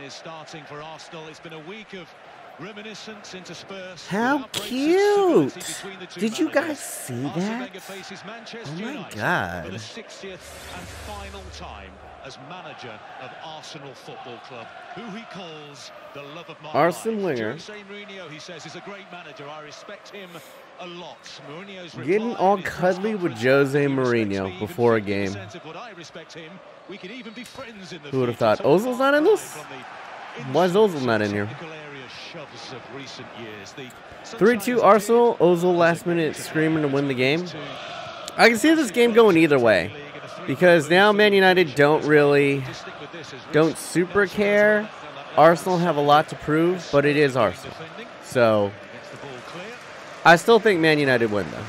is starting for Arsenal. It's been a week of reminiscence interspersed. How cute! Did you guys see that? Oh my God! For the 60th and final time as manager of Arsenal Football Club, who he calls the love of my Arsene life. Wenger. Jose Mourinho, he says, is a great manager. I respect him a lot. Mourinho's Getting all cuddly with Jose Mourinho before a game. Who would have thought? Ozil's not in this? Why is Ozil not in here? 3-2 Arsenal. Ozil last minute screaming to win the game. I can see this game going either way, because now Man United don't super care. Arsenal have a lot to prove, but it is Arsenal. So I still think Man United win, though.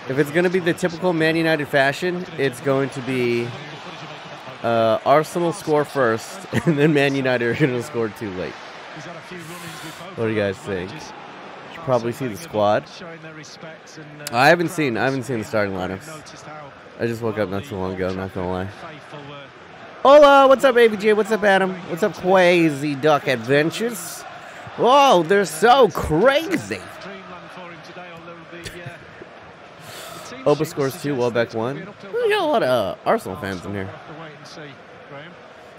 If it's going to be the typical Man United fashion, it's going to be Arsenal score first, and then Man United are going to score too late. What do you guys think? Should probably see the squad. I haven't seen the starting lineups. I just woke up not too long ago, not gonna lie. Hola, what's up, AVJ? What's up, Adam? What's up, Crazy Duck Adventures? Whoa, they're so crazy. Oba scores 2, Welbeck 1. We got a lot of Arsenal fans in here.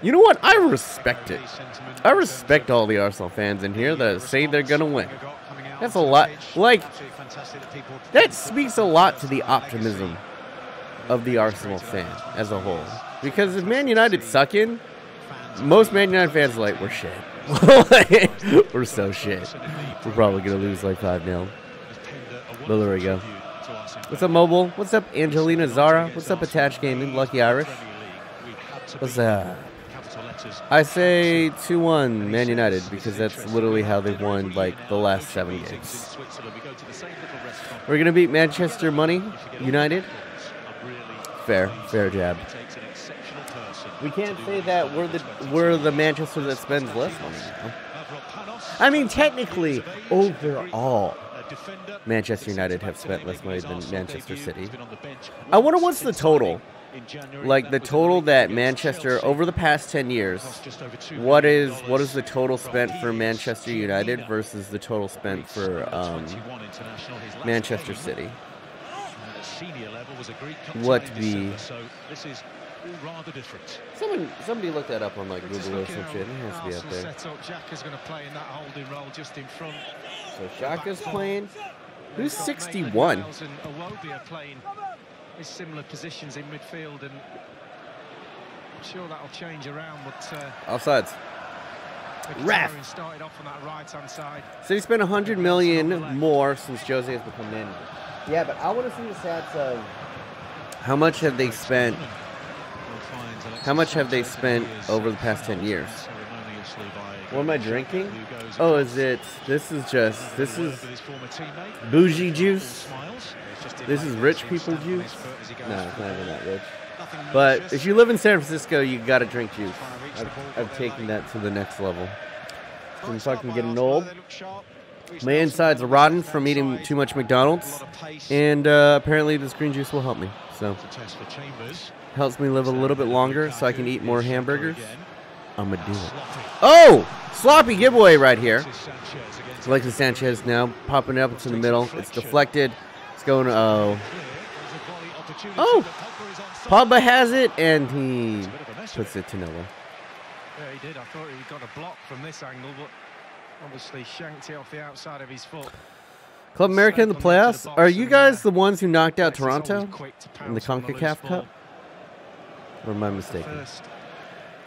You know what? I respect it. I respect all the Arsenal fans in here that say they're going to win. That's a lot. Like, that speaks a lot to the optimism of the Arsenal fan as a whole. Because if Man United suck in, most Man United fans are like, we're shit. We're so shit. We're probably going to lose like 5-0. But there we go. What's up, Mobile? What's up, Angelina Zara? What's up, Attached Gaming? Lucky Irish? What's up? I say 2-1 Man United, because that's literally how they've won like the last 7 games. We're going to beat Manchester Money United. Fair jab. We can't say that we're the Manchester that spends less money now. I mean, technically, overall, Manchester United have spent less money than Manchester City. I wonder what's the total. Like the total that Manchester over the past 10 years, what is the total spent for Manchester United versus the total spent for Manchester City? What the somebody looked that up on like Google or some shit. It has to be up there. So Xhaka's playing. Who's 61? Similar positions in midfield, and I'm sure that'll change around. But offsides. Ref started off on that right-hand side. So he spent 100 million more since Jose has become manager. Yeah, but I want to see the stats of how much have they spent. How much have they spent over the past 10 years? What am I drinking? Oh, is it? This is bougie juice. This is rich people juice? No, it's not even that rich. But if you live in San Francisco, you gotta drink juice. I've taken that to the next level. I'm fucking getting old. My insides are rotten from eating too much McDonald's. And apparently this green juice will help me. So, helps me live a little bit longer so I can eat more hamburgers. I'm gonna do it. Oh! Sloppy giveaway right here. Alexis Sanchez now popping up into the middle. It's deflected. Going oh Pogba has it, and he puts it to nowhere. Yeah, he did. I thought he got a block from this angle, but obviously shanked it off the outside of his foot. Club America in the playoffs. Are you guys the ones who knocked out Toronto in the CONCACAF Cup? Or am I mistaken?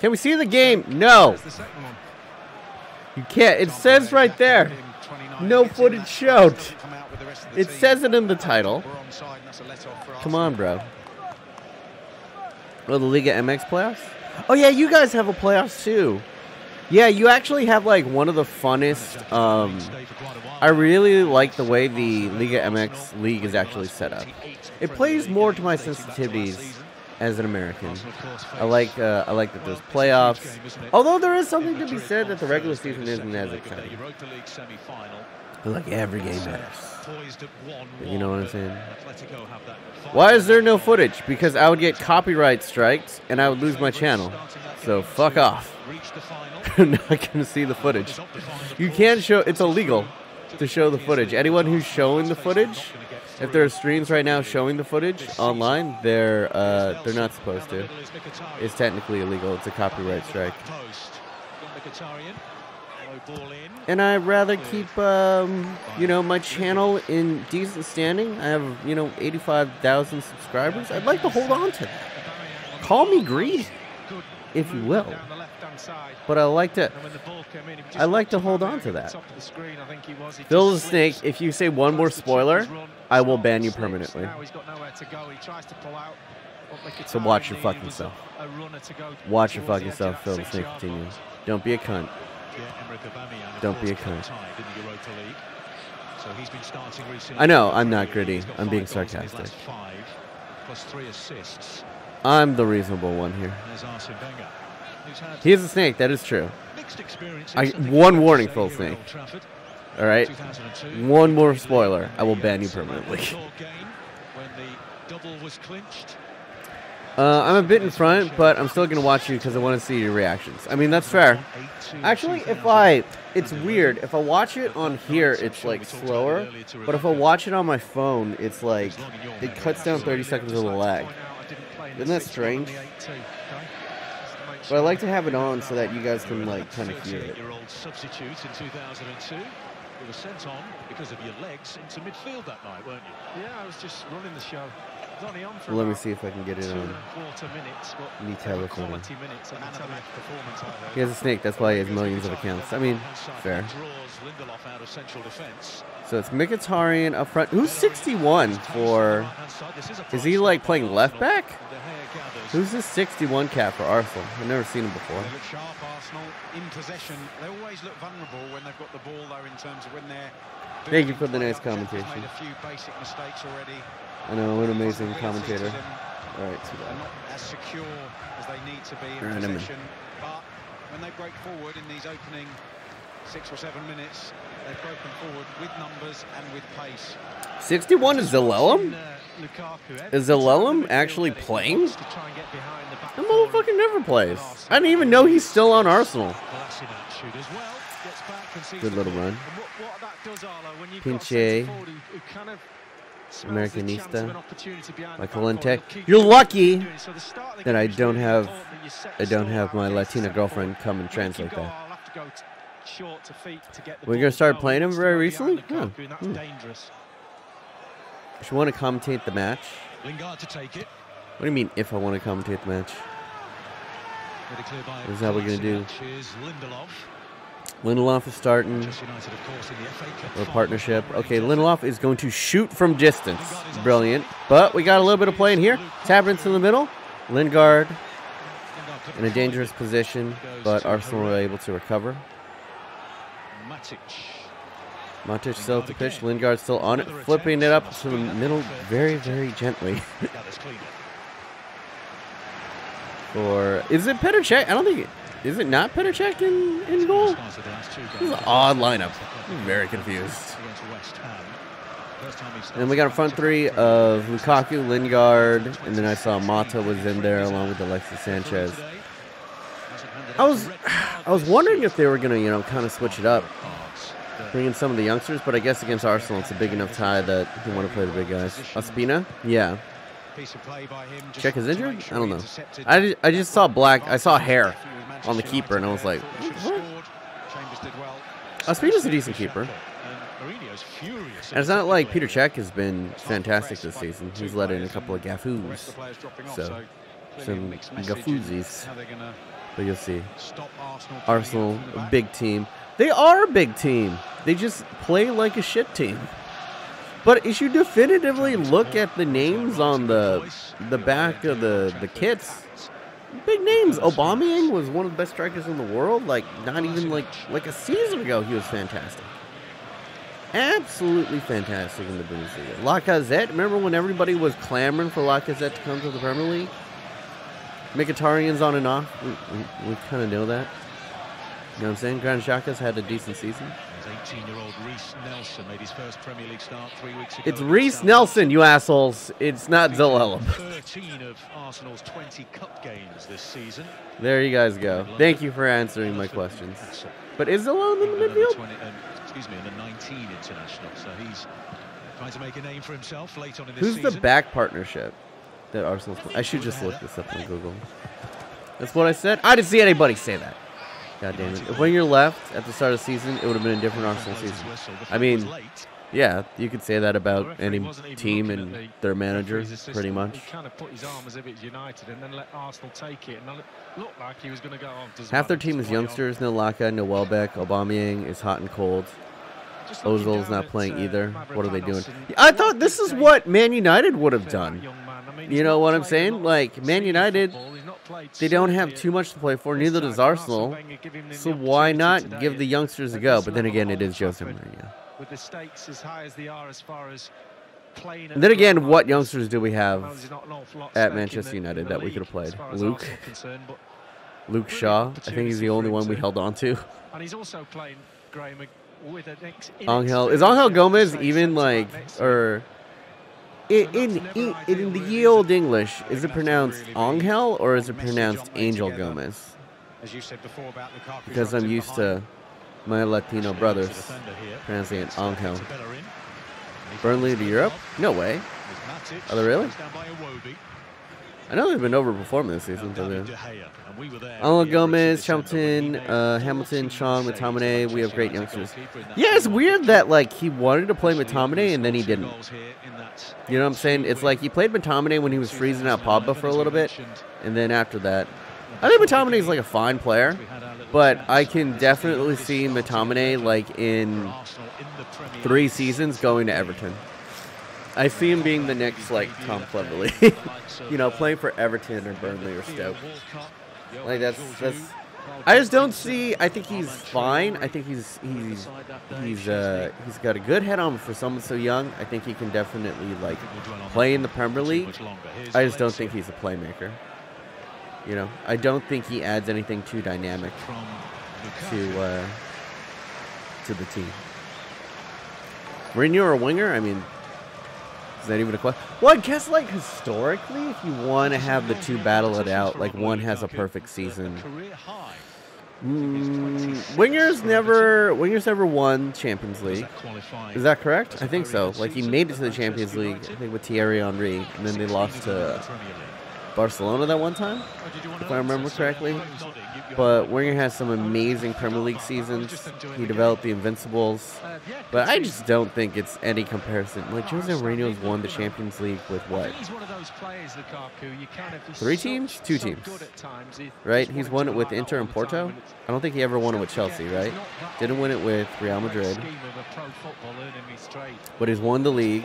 Can we see the game? No. You can't. It says right there. No footage showed. It says it in the title. Come on, bro. Oh, the Liga MX playoffs? Oh, yeah, you guys have a playoffs, too. Yeah, you actually have, like, one of the funnest. I really like the way the Liga MX league is actually set up. It plays more to my sensitivities as an American. I like that there's playoffs. Although there is something to be said that the regular season isn't as exciting. But like every game matters. You know what I'm saying? Why is there no footage? Because I would get copyright strikes and I would lose my channel. So fuck off. I'm not gonna see the footage. You can't show. It's illegal to show the footage. Anyone who's showing the footage, if there are streams right now showing the footage online, they're not supposed to. It's technically illegal. It's a copyright strike. And I'd rather keep, you know, my channel in decent standing. I have, you know, 85,000 subscribers. I'd like to hold on to that. Call me greedy, if you will. But I like to hold on to that. Phil the Snake, if you say one more spoiler, I will ban you permanently. So watch your fucking self. Watch your fucking self, Phil the Snake continues. Don't be a cunt. Don't be a cunt. I know, I'm not gritty. I'm being sarcastic. I'm the reasonable one here. He is a snake, that is true. One warning, Phil Snake. Alright? One more spoiler. I will ban you permanently. I'm a bit in front, but I'm still going to watch you because I want to see your reactions. I mean, that's fair. Actually, it's weird. If I watch it on here, it's like slower. But if I watch it on my phone, it's like, it cuts down 30 seconds of the lag. Isn't that strange? But I like to have it on so that you guys can like kind of hear it. Substitute in 2002. You were sent on because of your legs into midfield that night, weren't you? Yeah, I was just running the show. Well, let me see if I can get it on. Need telephone. He has a snake, that's why he has millions of accounts. I mean, fair. So it's Mkhitaryan up front. Who's 61 for... Is he like playing left back? Who's this 61 cap for Arsenal? I've never seen him before. Thank you for the nice commentation. I know, what an amazing commentator. Alright, too bad. As secure as they need to be in possession, but when they break forward in these opening 6 or 7 minutes, they've broken forward with numbers and with pace. 61 is Zalelum? Is Zalelum actually playing? That motherfucker never plays. I didn't even know he's still on Arsenal. Good little run. Pinche. Americanista. Michael You're lucky that I don't have my Latina girlfriend come and translate that. We're gonna start playing him very recently? Huh. If you want to commentate the match? What do you mean if I want to commentate the match? This is how we're gonna do. Lindelof is starting. Or partnership. Okay, Lindelof is going to shoot from distance. Brilliant. But we got a little bit of play in here. Tap into the middle. Lingard in a dangerous position, but Arsenal were able to recover. Matic still at the pitch. Lingard still on it. Flipping it up to the middle very, very gently. Or is it Petr Cech? I don't think it. Is it not Petr Cech in goal? This is an odd lineup. I'm very confused. And we got a front three of Lukaku, Lingard, and then I saw Mata was in there along with Alexis Sanchez. I was wondering if they were gonna, you know, kind of switch it up, bring in some of the youngsters, but I guess against Arsenal it's a big enough tie that you want to play the big guys. Ospina? Yeah. Cech is injured? I don't know. I just saw black. I saw hair on the keeper, and I was like, what? Ospina's a decent keeper. And it's not like Petr Cech has been fantastic this season. He's let in a couple of gaffoos. So, some gaffoozies. But you'll see. Arsenal, a big team. They are a big team. They just play like a shit team. But if you definitively look at the names on the back of the kits, big names. Aubameyang was one of the best strikers in the world. Like, not even like a season ago, he was fantastic. Absolutely fantastic in the Bundesliga. Lacazette, remember when everybody was clamoring for Lacazette to come to the Premier League? Mkhitaryan's on and off. We kind of know that. You know what I'm saying? Granit Xhaka's had a decent season. 18-year-old Reece Nelson made his first Premier League start 3 weeks ago. It's Reece Nelson, you assholes. It's not Zalella. 13 of Arsenal's 20 cup games this season. There you guys go. Thank you for answering my questions. But is Zalella in the midfield? Excuse me, under 19 international. So he's trying to make a name for himself late on in this season. Who's the back partnership that Arsenal's playing? I should just look this up on Google. That's what I said? I didn't see anybody say that. God damn it. If when you're left at the start of the season, it would have been a different Arsenal season. I mean, yeah, you could say that about any team and their manager, pretty much. He kind of put his arm as if it's United and then let Arsenal take it. And it looked like he was going to go on. Half their team is youngsters. No Laka, no Welbeck. Aubameyang is hot and cold. Ozil's not playing either. What are they doing? I thought this is what Man United would have done. You know what I'm saying? Like, Man United, they don't have too much to play for. Neither does Arsenal. So why not give the youngsters a go? But then again, it is Jose Mourinho. With the stakes as high as they are as far as playing. And then again, what youngsters do we have at Manchester United that we could have played? Luke Shaw. I think he's the only one we held on to. And he's also playing Graham with an Angel. Is Angel Gomez even like, or in the ye old English, is it pronounced Angel or is it pronounced Angel Gomez? Because I'm used to my Latino brothers pronouncing it Angel. Burnley to Europe? No way. Are they really? I know they've been overperforming this season. Angel Gomez, Hamilton, Sean, McTominay. We have great youngsters. Yeah, it's weird that like he wanted to play McTominay and then he didn't. You know what I'm saying? It's like he played McTominay when he was freezing out Pogba for a little bit, and then after that, I think McTominay is like a fine player, but I can definitely see McTominay like in 3 seasons going to Everton. I see him being the next like Tom Cleverley, you know, playing for Everton or Burnley or Stoke. Like that's. I just don't see. I think he's fine. I think he's got a good head on for someone so young. I think he can definitely like play in the Premier League. I just don't think he's a playmaker. You know, I don't think he adds anything too dynamic to the team. Mourinho or a winger? I mean, is that even a question? Well, I guess like historically, if you want to have the two battle it out, like one has a perfect season. Wingers never won Champions League. Is that correct? I think so. Like he made it to the Champions League, I think with Thierry Henry, and then they lost to Barcelona that one time, if I remember correctly. But Wenger has some amazing Premier League seasons. He developed the Invincibles. But I just don't think it's any comparison. Like, Jose Mourinho's won the Champions League with what? 3 teams? 2 teams. Right? He's won it with Inter and Porto. I don't think he ever won it with Chelsea, right? Didn't win it with Real Madrid. But he's won the league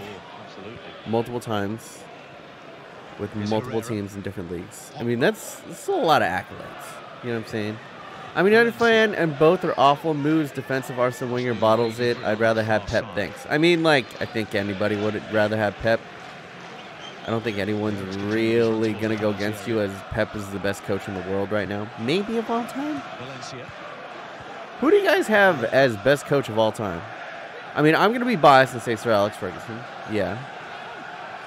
multiple times with multiple teams in different leagues. I mean, that's still a lot of accolades. You know what I'm saying? I'm a United fan, and both are awful moves. Defensive Arsene Wenger bottles it. I'd rather have Pep, thanks. I mean, like, I think anybody would rather have Pep. I don't think anyone's really going to go against you, as Pep is the best coach in the world right now. Maybe of all time? Who do you guys have as best coach of all time? I mean, I'm going to be biased and say Sir Alex Ferguson. Yeah.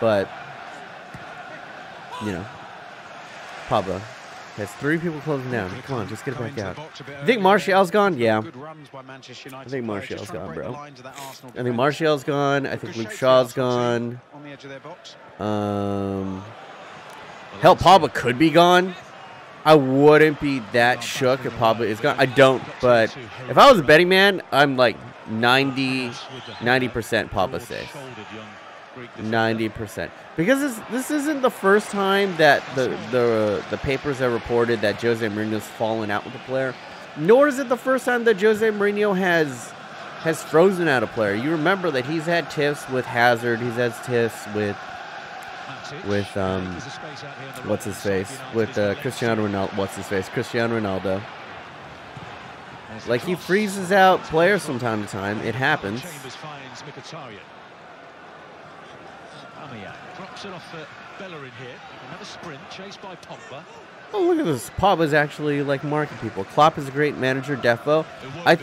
But, you know, Pablo. Has 3 people closing down. Come on, just get it back out. You think Martial's gone? Yeah. I think Martial's gone, bro. I think Martial's gone. I think Luke Shaw's gone. Hell, Pogba could be gone. I wouldn't be that shook if Pogba is gone. I don't, but if I was a betting man, I'm like 90% Pogba safe. 90%, because this isn't the first time that the papers have reported that Jose Mourinho's fallen out with a player, nor is it the first time that Jose Mourinho has frozen out a player. You remember that he's had tiffs with Hazard, he's had tiffs with what's his face, with Cristiano Ronaldo. Like, he freezes out players from time to time. It happens. Drops it off for Bellerin here. Another sprint chased by Pogba. Oh, look at this. Pogba's actually like marking people. Klopp is a great manager. Defo. I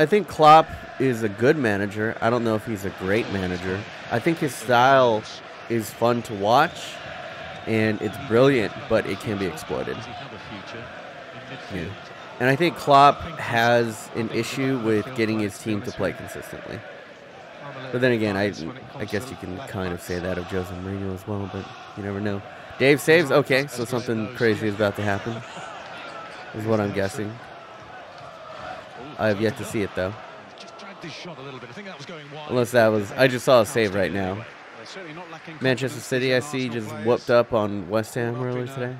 think Klopp is a good manager. I don't know if he's a great manager. I think his style is fun to watch, and it's brilliant, but it can be exploited. Yeah. And I think Klopp has an issue with getting his team to play consistently. But then again, I guess you can kind of say that of Jose Mourinho as well, but you never know. Dave saves? Okay, so something crazy is about to happen, is what I'm guessing. I have yet to see it, though. Unless that was... I just saw a save right now. Manchester City, I see, just whooped up on West Ham earlier today.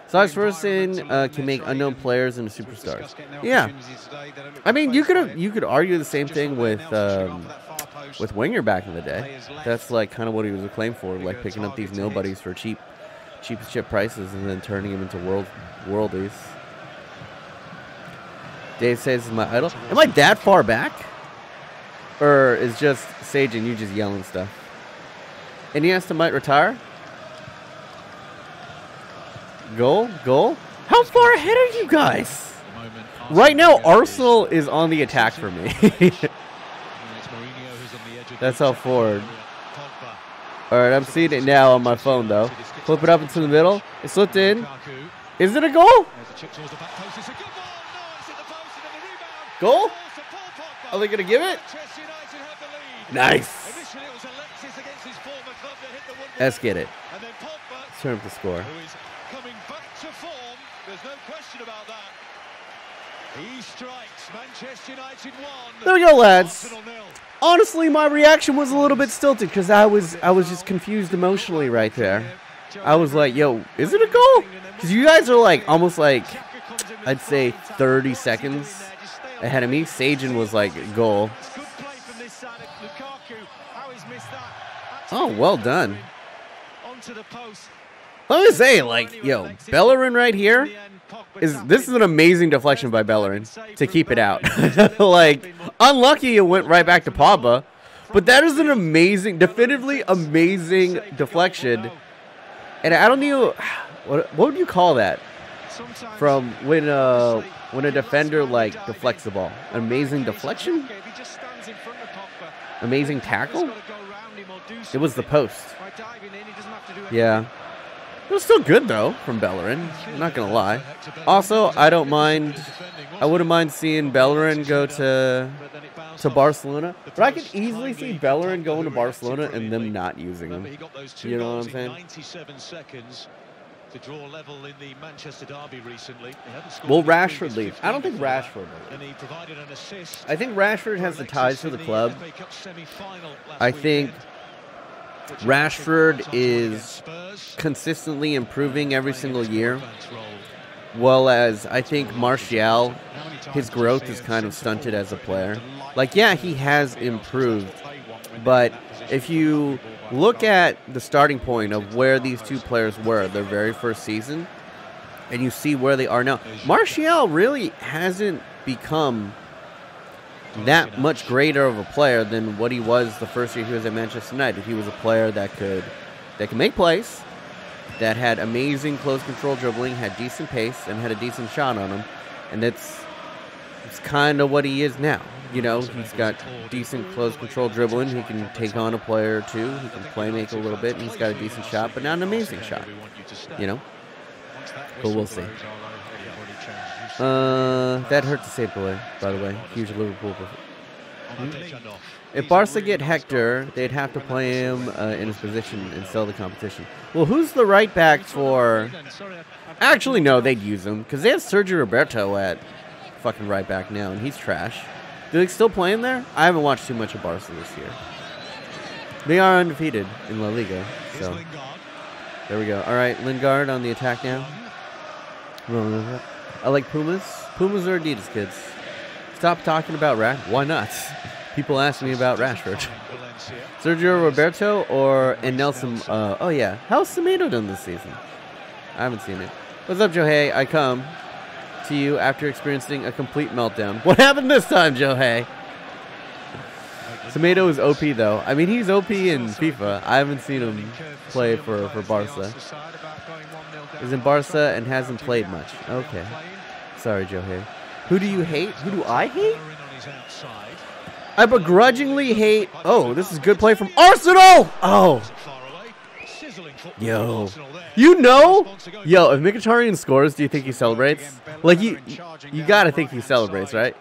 Size Ferguson can make unknown players into superstars. Yeah. I mean, you could argue the same thing with Wenger back in the day. That's like kind of what he was acclaimed for, like picking up these nobodies for cheap as shit prices and then turning them into worldies. Dave says this is my idol. Am I that far back? Or is just Sage and you just yelling stuff? Iniesta might retire? Goal? How far ahead are you guys? Right now, Arsenal is on the attack for me. That's how forward. Alright, I'm seeing it now on my phone, though. Flip it up into the middle. It slipped in. Is it a goal? Goal? Are they going to give it? Nice. Let's get it. Let's turn up the score. There we go, lads. Honestly, my reaction was a little bit stilted because I was just confused emotionally right there. I was like, yo, is it a goal? Because you guys are like almost like, I'd say 30 seconds ahead of me. Sajin was like, goal. Oh, well done. Let me say, like, yo, Bellerin right here, this is an amazing deflection by Bellerin to keep it out. Like, unlucky it went right back to Pogba, but that is an amazing, definitively amazing deflection. And I don't know, what would you call that? From when a defender, like, deflects the ball. Amazing deflection? Amazing tackle? It was the post. Yeah. It was still good, though, from Bellerin. I'm not going to lie. Also, I wouldn't mind seeing Bellerin go to Barcelona. But I could easily see Bellerin going to Barcelona and them not using him. You know what I'm saying? Will Rashford leave? I don't think Rashford will leave. I think Rashford has the ties to the club. I think Rashford is consistently improving every single year, well as I think Martial, his growth is kind of stunted as a player. Like, yeah, he has improved, but if you look at the starting point of where these two players were their very first season, and you see where they are now, Martial really hasn't become that much greater of a player than what he was the first year he was at Manchester United. He was a player that could make plays, that had amazing close control dribbling, had decent pace, and had a decent shot on him. And it's kind of what he is now. You know, he's got decent close control dribbling. He can take on a player or two. He can play make a little bit, and he's got a decent shot, but not an amazing shot. You know? But we'll see. That hurt to say, boy, by the way. Huge Liverpool. If Barca get Hector, they'd have to play him in his position and sell the competition. Well, who's the right back for... Actually, no, they'd use him, because they have Sergio Roberto at fucking right back now, and he's trash. Do they still play him there? I haven't watched too much of Barca this year. They are undefeated in La Liga, so... There we go. All right, Lingard on the attack now. I like Pumas. Pumas are Adidas kids. Stop talking about Why not? People ask me about Rashford. Sergio Roberto and Nelson. Oh, yeah. How's Semedo done this season? I haven't seen it. What's up, Johei? I come to you after experiencing a complete meltdown. What happened this time, Johei? Semedo is OP, though. I mean, he's OP in FIFA. I haven't seen him play for Barca. is in Barca and hasn't played much. Okay. Sorry, Joe Hay. Who do you hate? Who do I hate? I begrudgingly hate... Oh, this is good play from Arsenal! Oh. Yo. You know? Yo, if Mkhitaryan scores, do you think he celebrates? Like, you gotta think he celebrates, right?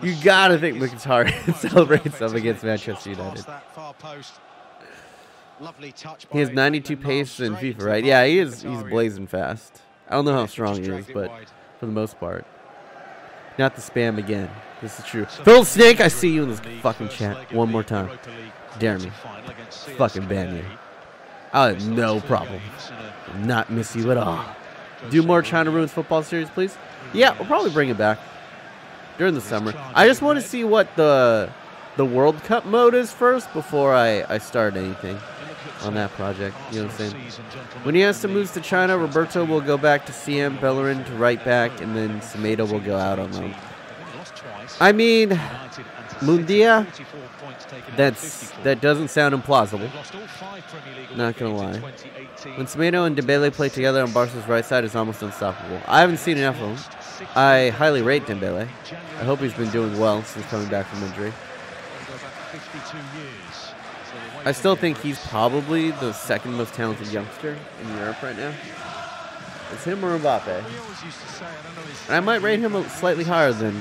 You gotta think Mkhitaryan celebrates up against Manchester United. He has 92 pace in FIFA, right? Yeah, he's blazing fast. I don't know how strong he is, but for the most part. Not the spam again. This is true. Phil Snake, I see you in this fucking chat. One more time. Dare me. Fucking ban you. I have no problem. Not miss you at all. Do more China Ruins football series, please? Yeah, we'll probably bring it back during the summer. I just want to see what the World Cup mode is first before I start anything on that project. You know what I'm saying? When Iniesta moves to China, Roberto will go back to CM, Bellerin to right back, and then Semedo will go out on loan. I mean, Mundia, that doesn't sound implausible. Not gonna lie. When Semedo and Dembele play together on Barca's right side, it's almost unstoppable. I haven't seen enough of him. I highly rate Dembele. I hope he's been doing well since coming back from injury. I still think he's probably the second most talented youngster in Europe right now. It's him or Mbappe. And I might rate him slightly higher than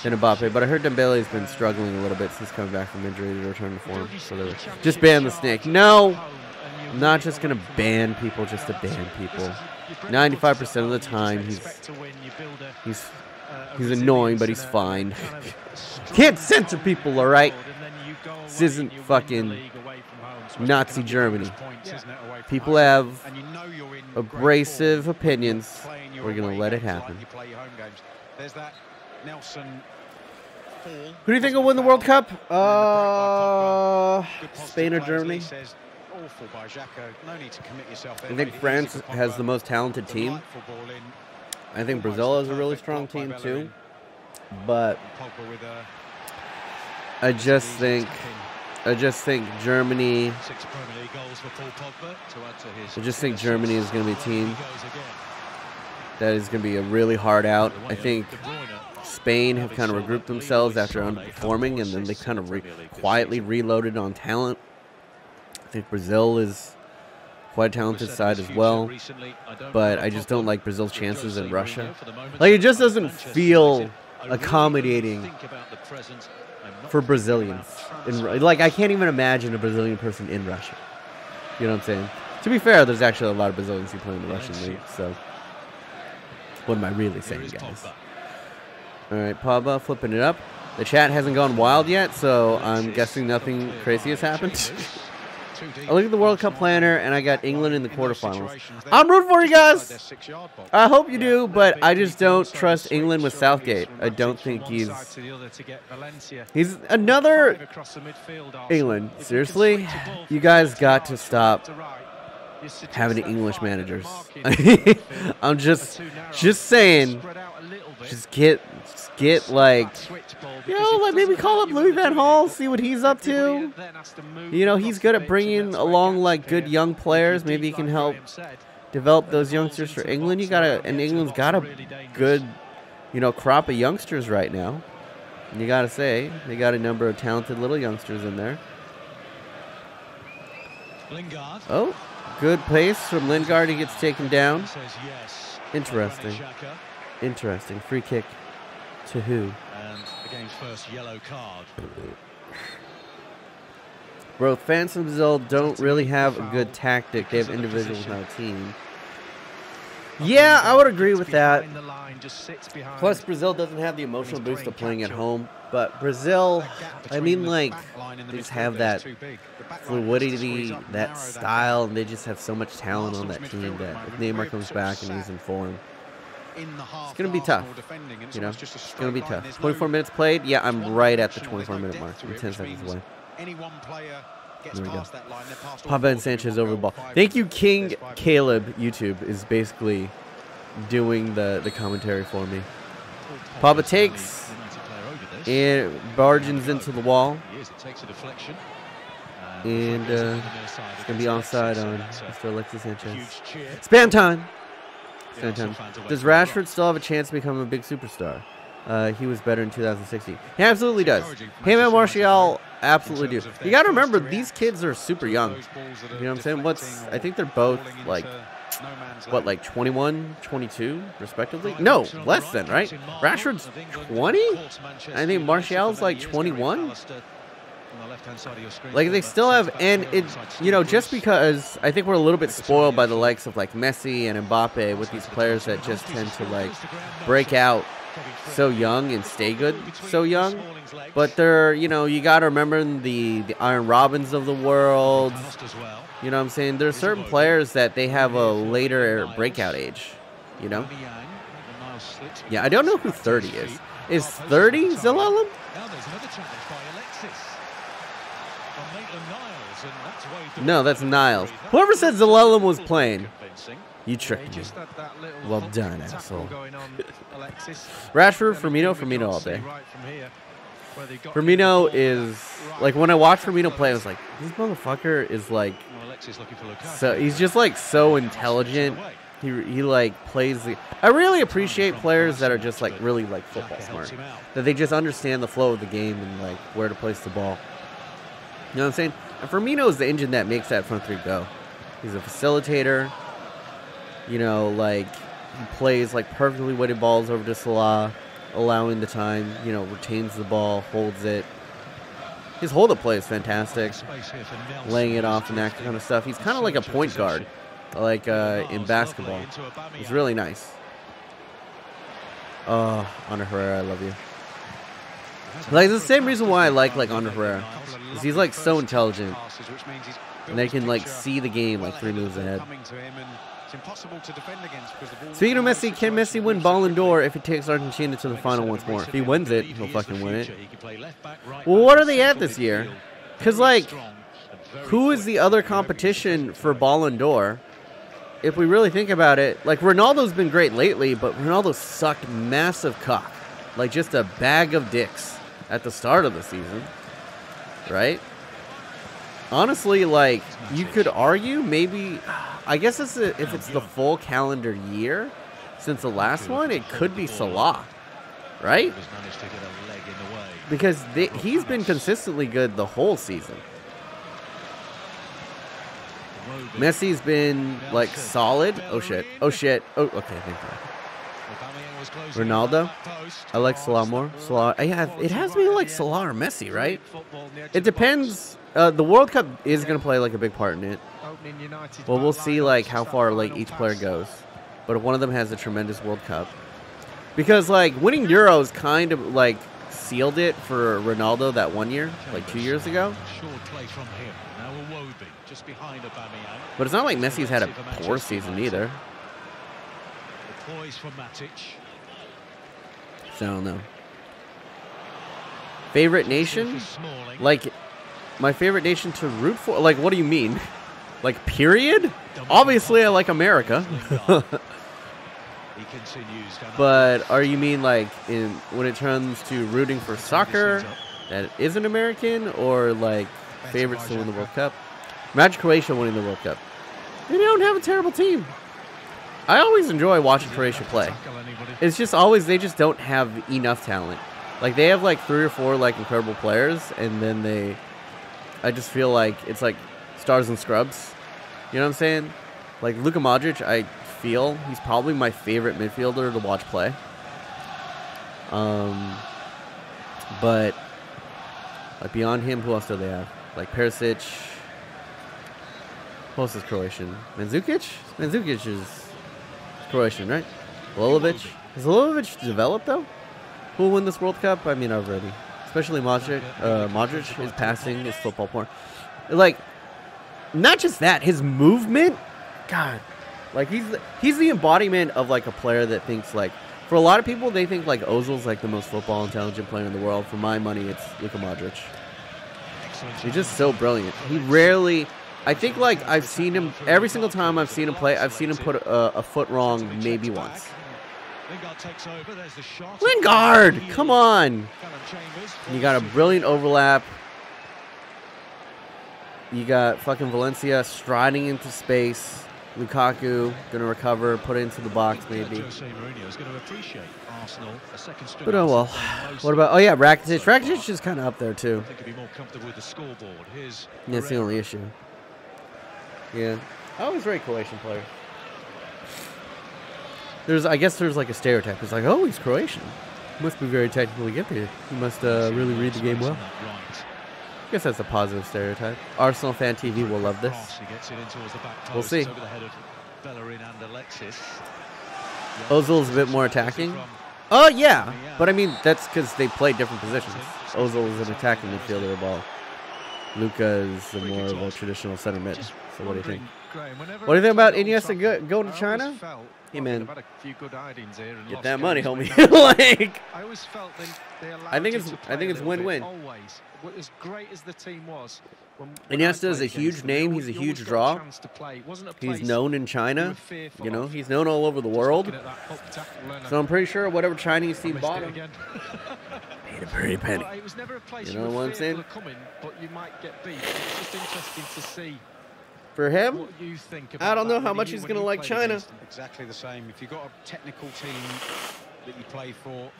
Mbappe, but I heard Dembele's been struggling a little bit since coming back from injury to return to form. So just ban the snake. No! I'm not just going to ban people just to ban people. 95% of the time, he's annoying, but he's fine. Can't censor people, alright? This isn't fucking Nazi Germany. People have abrasive opinions. We're going to let it happen. Who do you think will win the World Cup? Spain or Germany? I think France has the most talented team. I think Brazil has a really strong team too. But I just think Germany. I just think Germany is going to be a team that is going to be a really hard out. I think Spain have kind of regrouped themselves after underperforming, and then they kind of quietly reloaded on talent. I think Brazil is quite a talented side as well, but I just don't like Brazil's chances in Russia. Like, it just doesn't feel accommodating for Brazilians. Like, I can't even imagine a Brazilian person in Russia. You know what I'm saying? To be fair, there's actually a lot of Brazilians who play in the Russian league, so what am I really saying, guys? All right, Pogba flipping it up. The chat hasn't gone wild yet, so I'm guessing nothing crazy has happened. I look at the World Cup planner, and I got England in the quarterfinals. I'm rooting for you guys. I hope you do, but I just don't trust England with Southgate. I don't think he's another England. Seriously, you guys got to stop having English managers. I'm just saying. Just get like, you know, like maybe call up Louis Van Gaal, see what he's up to. You know, he's good at bringing along like good young players. Maybe he can help develop those youngsters for England. And England's got a good, you know, crop of youngsters right now. And you gotta say, they got a number of talented little youngsters in there. Oh, good pace from Lingard. He gets taken down. Interesting. Interesting. Free kick to who? And the game's first yellow card. Bro, fans in Brazil don't really have a good tactic. They have individuals, not a team. Yeah, I would agree with that. Plus, Brazil doesn't have the emotional boost of playing at home. But Brazil, I mean, like, they just have that fluidity, that style, and they just have so much talent on that team that if Neymar comes back and he's in form, it's going to be tough, you know, it's going to be tough. 24 minutes played, yeah, I'm right at the 24-minute mark. I'm 10 seconds away. There we go. Pogba and Sanchez over the ball. Thank you, King Caleb. YouTube is basically doing the commentary for me. Pogba takes and barges into the wall. And it's going to be offside on Mr. Alexis Sanchez. Spam time. Spam time. Does Rashford still have a chance to become a big superstar? He was better in 2016. He absolutely does. Him and Martial absolutely do. You got to remember, these kids are super young. You know what I'm saying? I think they're both like, what, like 21, 22, respectively? No, less than, right? Rashford's 20? I think Martial's like 21. Like, they still have, and it, you know, just because I think we're a little bit spoiled by the likes of like Messi and Mbappe with these players that just tend to like break out so young and stay good so young. But they're, you know, you got to remember the Iron Robins of the world. You know what I'm saying? There are certain players that they have a later breakout age, you know? Yeah, I don't know who 30 is. Is 30 Zelalem? No, that's Niles. Whoever said Zelalem was playing, you tricked me. Well done, asshole. Rashford, Firmino all day. Firmino is, like, when I watch Firmino play, I was like, this motherfucker is like, so he's just like so intelligent. He like plays the, I really appreciate players that are just like really like football smart, that they just understand the flow of the game and like where to place the ball. You know what I'm saying? And Firmino is the engine that makes that front three go. He's a facilitator. You know, like, he plays like perfectly weighted balls over to Salah, allowing the time, you know, retains the ball, holds it. His hold-up play is fantastic. Laying it off and that kind of stuff. He's kind of like a point guard, like in basketball. It's really nice. Oh, Ander Herrera, I love you. Like, the same reason why I like Ander Herrera. Is he's like so intelligent. And they can like see the game like 3 moves ahead. Speaking of Messi, can Messi win Ballon d'Or if he takes Argentina to the final once more? If he wins it, he'll fucking win it. Well, what are they at this year? Because, like, who is the other competition for Ballon d'Or? If we really think about it, like, Ronaldo's been great lately, but Ronaldo sucked massive cock. Like, just a bag of dicks at the start of the season. Right? Honestly, like, you could argue maybe, I guess if it's the full calendar year since the last one, it could be Salah, right? Because he's been consistently good the whole season. Messi's been, like, solid. Oh, shit. Oh, shit. Oh, okay, thank you. Ronaldo. I like Salah more. Salah. It has to be like Salah or Messi, right? It depends. The World Cup is going to play like a big part in it. Well, we'll see like how far like each player goes. But if one of them has a tremendous World Cup, because like winning Euros kind of like sealed it for Ronaldo that one year, like 2 years ago. But it's not like Messi's had a poor season either. So I don't know. Favorite nation? Like, my favorite nation to root for? Like, what do you mean? Like, period? Obviously, I like America. But are you mean like when it comes to rooting for soccer that isn't American, or like favorites to win the World Cup? Imagine Croatia winning the World Cup. They don't have a terrible team. I always enjoy watching Croatia play. It's just always, they just don't have enough talent. Like, they have like 3 or 4 like incredible players, and then I just feel like it's like stars and scrubs. You know what I'm saying? Like, Luka Modric, I feel he's probably my favorite midfielder to watch play. But like beyond him, who else do they have? Like Perisic. Who else is Croatian? Mandzukic? Mandzukic is Croatian, right? Lilovic. Has Lilovic developed though? Who will win this World Cup? I mean, already. Especially Modric. Modric, his passing, his football porn. Like, not just that, his movement. God, like he's the embodiment of like a player that thinks like. For a lot of people, they think like Ozil's like the most football intelligent player in the world. For my money, it's Luka Modric. He's just so brilliant. He rarely. I think like I've seen him every single time I've seen him play. I've seen him put a foot wrong maybe once. Lingard, come on! You got a brilliant overlap. You got fucking Valencia striding into space. Lukaku gonna recover, put it into the box maybe. But oh well. What about? Oh yeah, Rakitic. Rakitic is kind of up there too. That's the only issue. Yeah, I always rate Croatian players. I guess there's like a stereotype. It's like, oh, he's Croatian. He must be very technically gifted. He must really read the game well. I guess that's a positive stereotype. Arsenal Fan TV will love this. We'll see. Ozil's a bit more attacking. Oh, yeah. But, I mean, that's because they play different positions. Ozil is an attacking midfielder while Luka is more of a traditional center mid. So what do you think? What do you think about Iniesta going to China? Hey, man. Get that money, homie. Like, I think it's win-win. As great as the team was, Iniesta is a huge name. He's a huge draw. He's known in China. You know, he's known all over the world. So I'm pretty sure whatever Chinese team bought him paid a pretty penny. You know what I'm saying? For him, I don't know how much he's going to like China. Exactly the same. If you've got a technical team that you play for,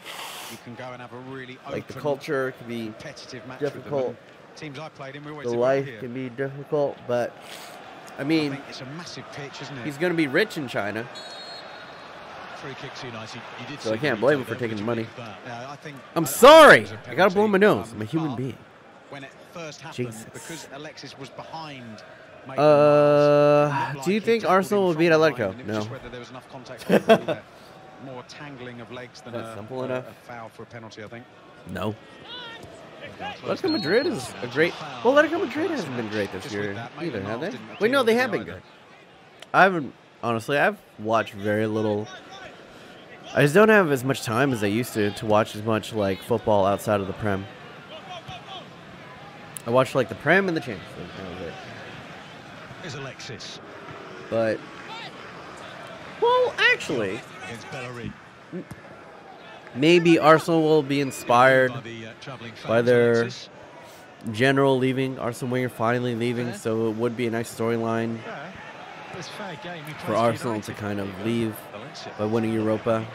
you can go and have a really open, like the culture can be difficult. Teams I played in, we always the life can be difficult, but I mean, it's a massive pitch, isn't it? He's going to be rich in China. Free kicks, United. So I can't blame him for taking the money. I'm sorry. I got to blow my nose. I'm a human being. When it first happened, because Alexis was behind. Do you think Arsenal will beat Atletico? No. More tangling of legs than a foul for a penalty, I think. No. Atletico Madrid is a great... Well, Atletico Madrid hasn't been great this year either, have they? Wait, no, they have been good. Honestly, I've watched very little... I just don't have as much time as I used to watch as much, like, football outside of the Prem. I watched, like, the Prem and the Champions League. That was it. Here's Alexis. But... Well, actually... Maybe Arsenal will be inspired by their general leaving, Arsene Wenger finally leaving, so it would be a nice storyline for Arsenal to kind of leave by winning Europa.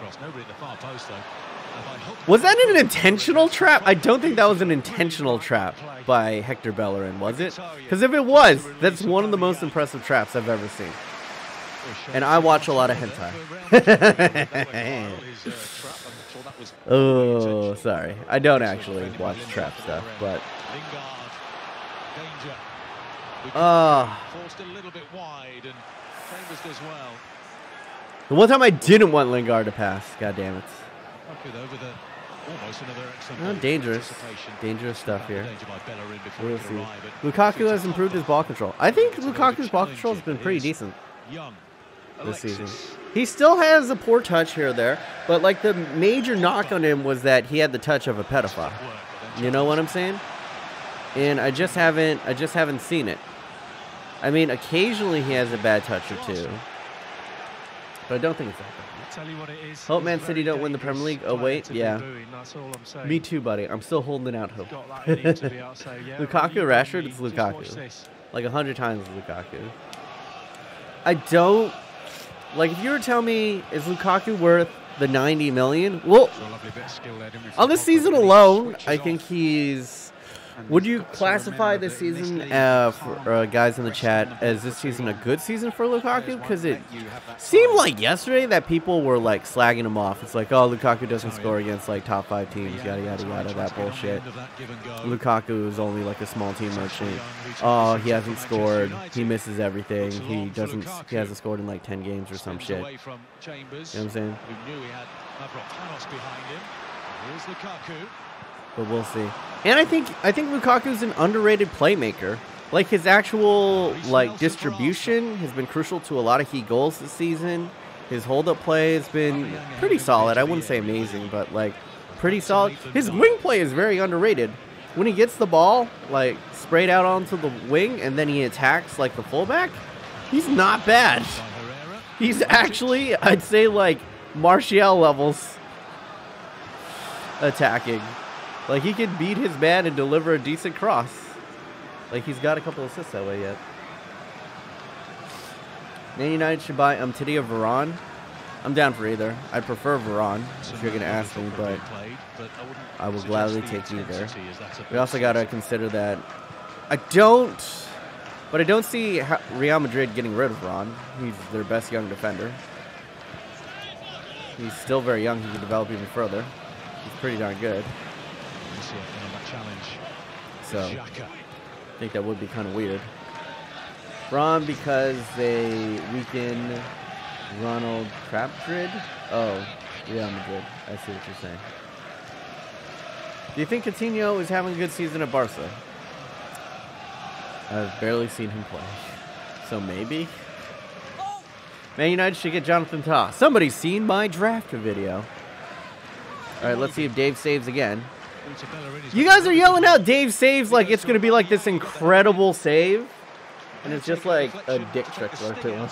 Was that an intentional trap? I don't think that was an intentional trap by Hector Bellerin, was it? Because if it was, that's one of the most impressive traps I've ever seen. And I watch a lot of hentai. Oh, sorry. I don't actually watch trap stuff, but... The one time I didn't want Lingard to pass. God damn it. Oh, dangerous. Dangerous stuff here. We'll see. Lukaku has improved his ball control. I think Lukaku's ball control has been pretty decent this season. He still has a poor touch here or there, but like the major knock on him was that he had the touch of a pedophile. You know what I'm saying? And I just haven't seen it. I mean, occasionally he has a bad touch or two, but I don't think it's that bad. Hope Man City don't win the Premier League. Oh wait, yeah. Me too, buddy. I'm still holding out hope. Lukaku, Rashford, it's Lukaku. Like 100 times Lukaku. I don't... Like, if you were to tell me, is Lukaku worth the 90 million? Well, on this season alone, I think he's... Would you classify this season, for guys in the chat, as this season a good season for Lukaku? Because it seemed like yesterday that people were, like, slagging him off. It's like, oh, Lukaku doesn't score against, like, top 5 teams, yada, yada, yada, that bullshit. Lukaku is only, like, a small team merchant. Oh, he hasn't scored. He misses everything. He hasn't scored in, like, 10 games or some shit. You know what I'm saying? But we'll see. And I think Lukaku's an underrated playmaker. Like, his actual, like, distribution has been crucial to a lot of key goals this season. His hold-up play has been pretty solid. I wouldn't say amazing, but, like, pretty solid. His wing play is very underrated. When he gets the ball, like, sprayed out onto the wing, and then he attacks, like, the fullback, he's not bad. He's actually, I'd say, like, Martial levels attacking. Like, he can beat his man and deliver a decent cross. Like, he's got a couple assists that way yet. Man United should buy Umtiti or Varane. I'm down for either. I'd prefer Varane, if you're going to ask me, but I will gladly take either. We also got to consider that I don't see Real Madrid getting rid of Varane. He's their best young defender. He's still very young. He can develop even further. He's pretty darn good. So, I think that would be kind of weird. Varane because they weaken Ronald Crabtree? Oh, Real Madrid. I see what you're saying. Do you think Coutinho is having a good season at Barca? I've barely seen him play. So maybe? Man United should get Jonathan Tah. Somebody's seen my draft video. Alright, let's see if Dave saves again. You guys are yelling out Dave saves like it's going to be like this incredible save. And it's just like a dick trickler to him.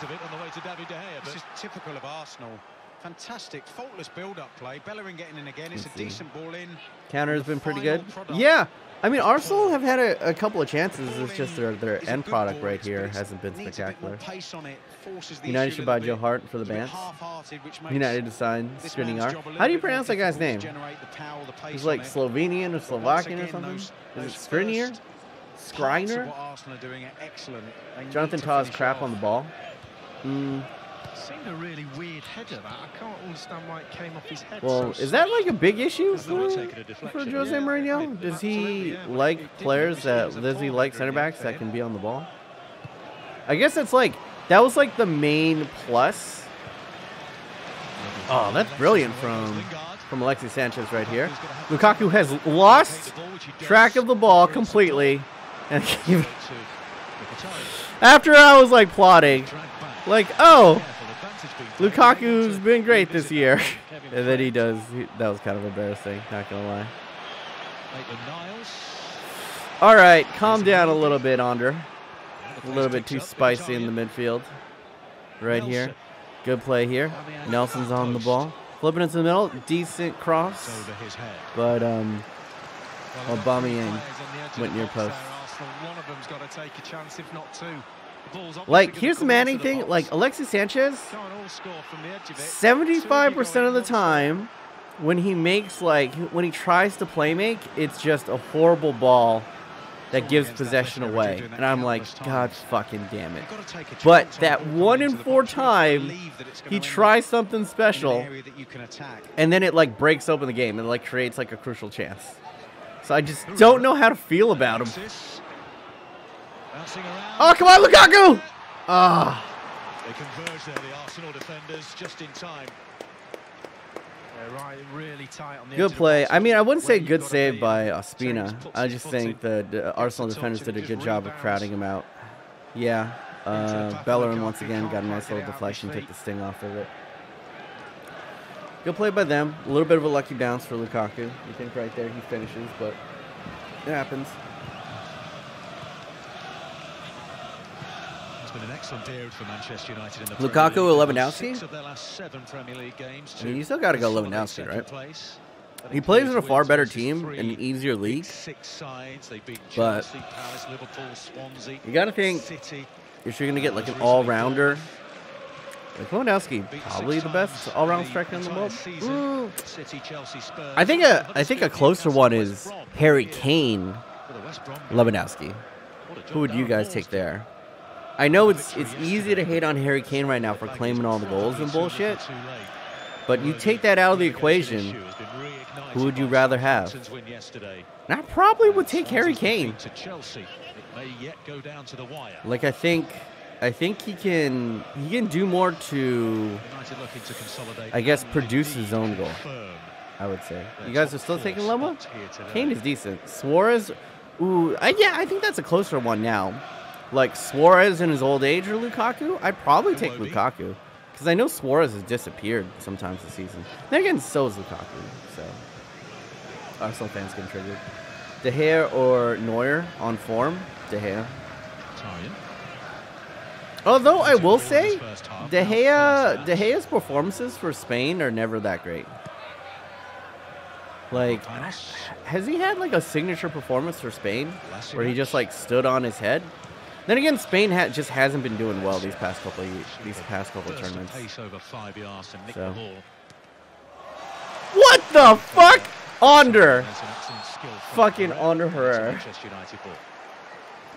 This is typical of Arsenal. Fantastic, faultless build-up play. Bellerin getting in again. It's a decent ball in. Counter has been pretty good. Yeah, I mean Arsenal have had a couple of chances. It's just their end product right here hasn't been spectacular. United should buy Joe Hart for the Bants. United to sign Skriniar. How do you pronounce that guy's name? He's like Slovenian or Slovakian or something. Is it Skriniar? Skriniar? Jonathan Tah is crap on the ball. Seemed a really weird header, that. I can't understand why it came off his head. Well, is that like a big issue for Jose Mourinho? Does he like players that, does he like center backs that can be on the ball? I guess it's like, that was like the main plus. Oh, that's brilliant from Alexis Sanchez right here. Lukaku has lost track of the ball completely. And after I was like plotting, like, oh, Lukaku's been great this year. And then he does, that was kind of embarrassing, not gonna lie. All right, calm down a little bit, Andre. A little bit too spicy in the midfield. Right here. Good play here. Nelson's on the ball. Flipping into the middle. Decent cross. But Aubameyang went near post. Like, here's the Manning thing. Like, Alexis Sanchez, 75% of the time, when he makes, like, when he tries to play make, it's just a horrible ball that gives possession away. And I'm like, God fucking damn it. But that 1 in 4 time, he tries something special, and then it, like, breaks open the game and, like, creates, like, a crucial chance. So I just don't know how to feel about him. Oh, come on, Lukaku! Ah. They converge there, the Arsenal defenders, just in time. Right, really tight on the good play. I mean, I wouldn't say good save by Ospina. I just think the Arsenal defenders did a good job of crowding him out. Yeah. Bellerin once again got a nice little deflection, took the sting off of it. Good play by them. A little bit of a lucky bounce for Lukaku. You think right there he finishes, but it happens. Been an excellent period for Manchester United in the Lukaku or Lewandowski? 6 of their last 7 Premier League games. I mean, you still got to go Lewandowski, right? He plays in a far better team, an easier league. But you got to think if you're going to get like an all-rounder, like Lewandowski, probably the best all-round striker in the world. I think a closer one is Harry Kane, Lewandowski. Who would you guys take there? I know it's easy to hate on Harry Kane right now for claiming all the goals and bullshit, but you take that out of the equation, who would you rather have? And I probably would take Harry Kane. Like I think he can do more to, I guess, produce his own goal. I would say. You guys are still taking Lema? Kane is decent. Suarez, ooh, yeah, I think that's a closer one now. Like Suarez in his old age or Lukaku, I'd probably take Lukaku. Because I know Suarez has disappeared sometimes this season. Then again, so is Lukaku. So, Arsenal fans getting triggered. De Gea or Neuer on form? De Gea. Although I will say, De Gea's performances for Spain are never that great. Like, has he had like a signature performance for Spain where he just like stood on his head? Then again, Spain just hasn't been doing well these past couple tournaments. So. What the fuck? Under. Fucking under her.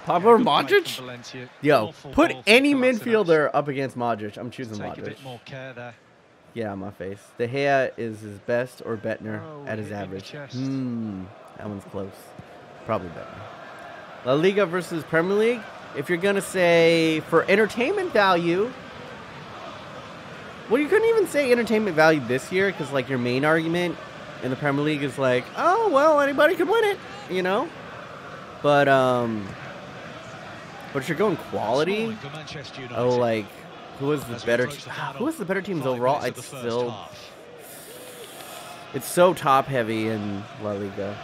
Papa or Modric? Yo, put any midfielder up against Modric. I'm choosing Modric. Yeah, my face. De Gea is his best or Bettner at his average. That one's close. Probably Bettner. La Liga versus Premier League. If you're going to say for entertainment value, well, you couldn't even say entertainment value this year because, like, your main argument in the Premier League is like, oh, well, anybody could win it, you know? But if you're going quality, oh, like, who was the better teams overall? It's so top heavy in La Liga.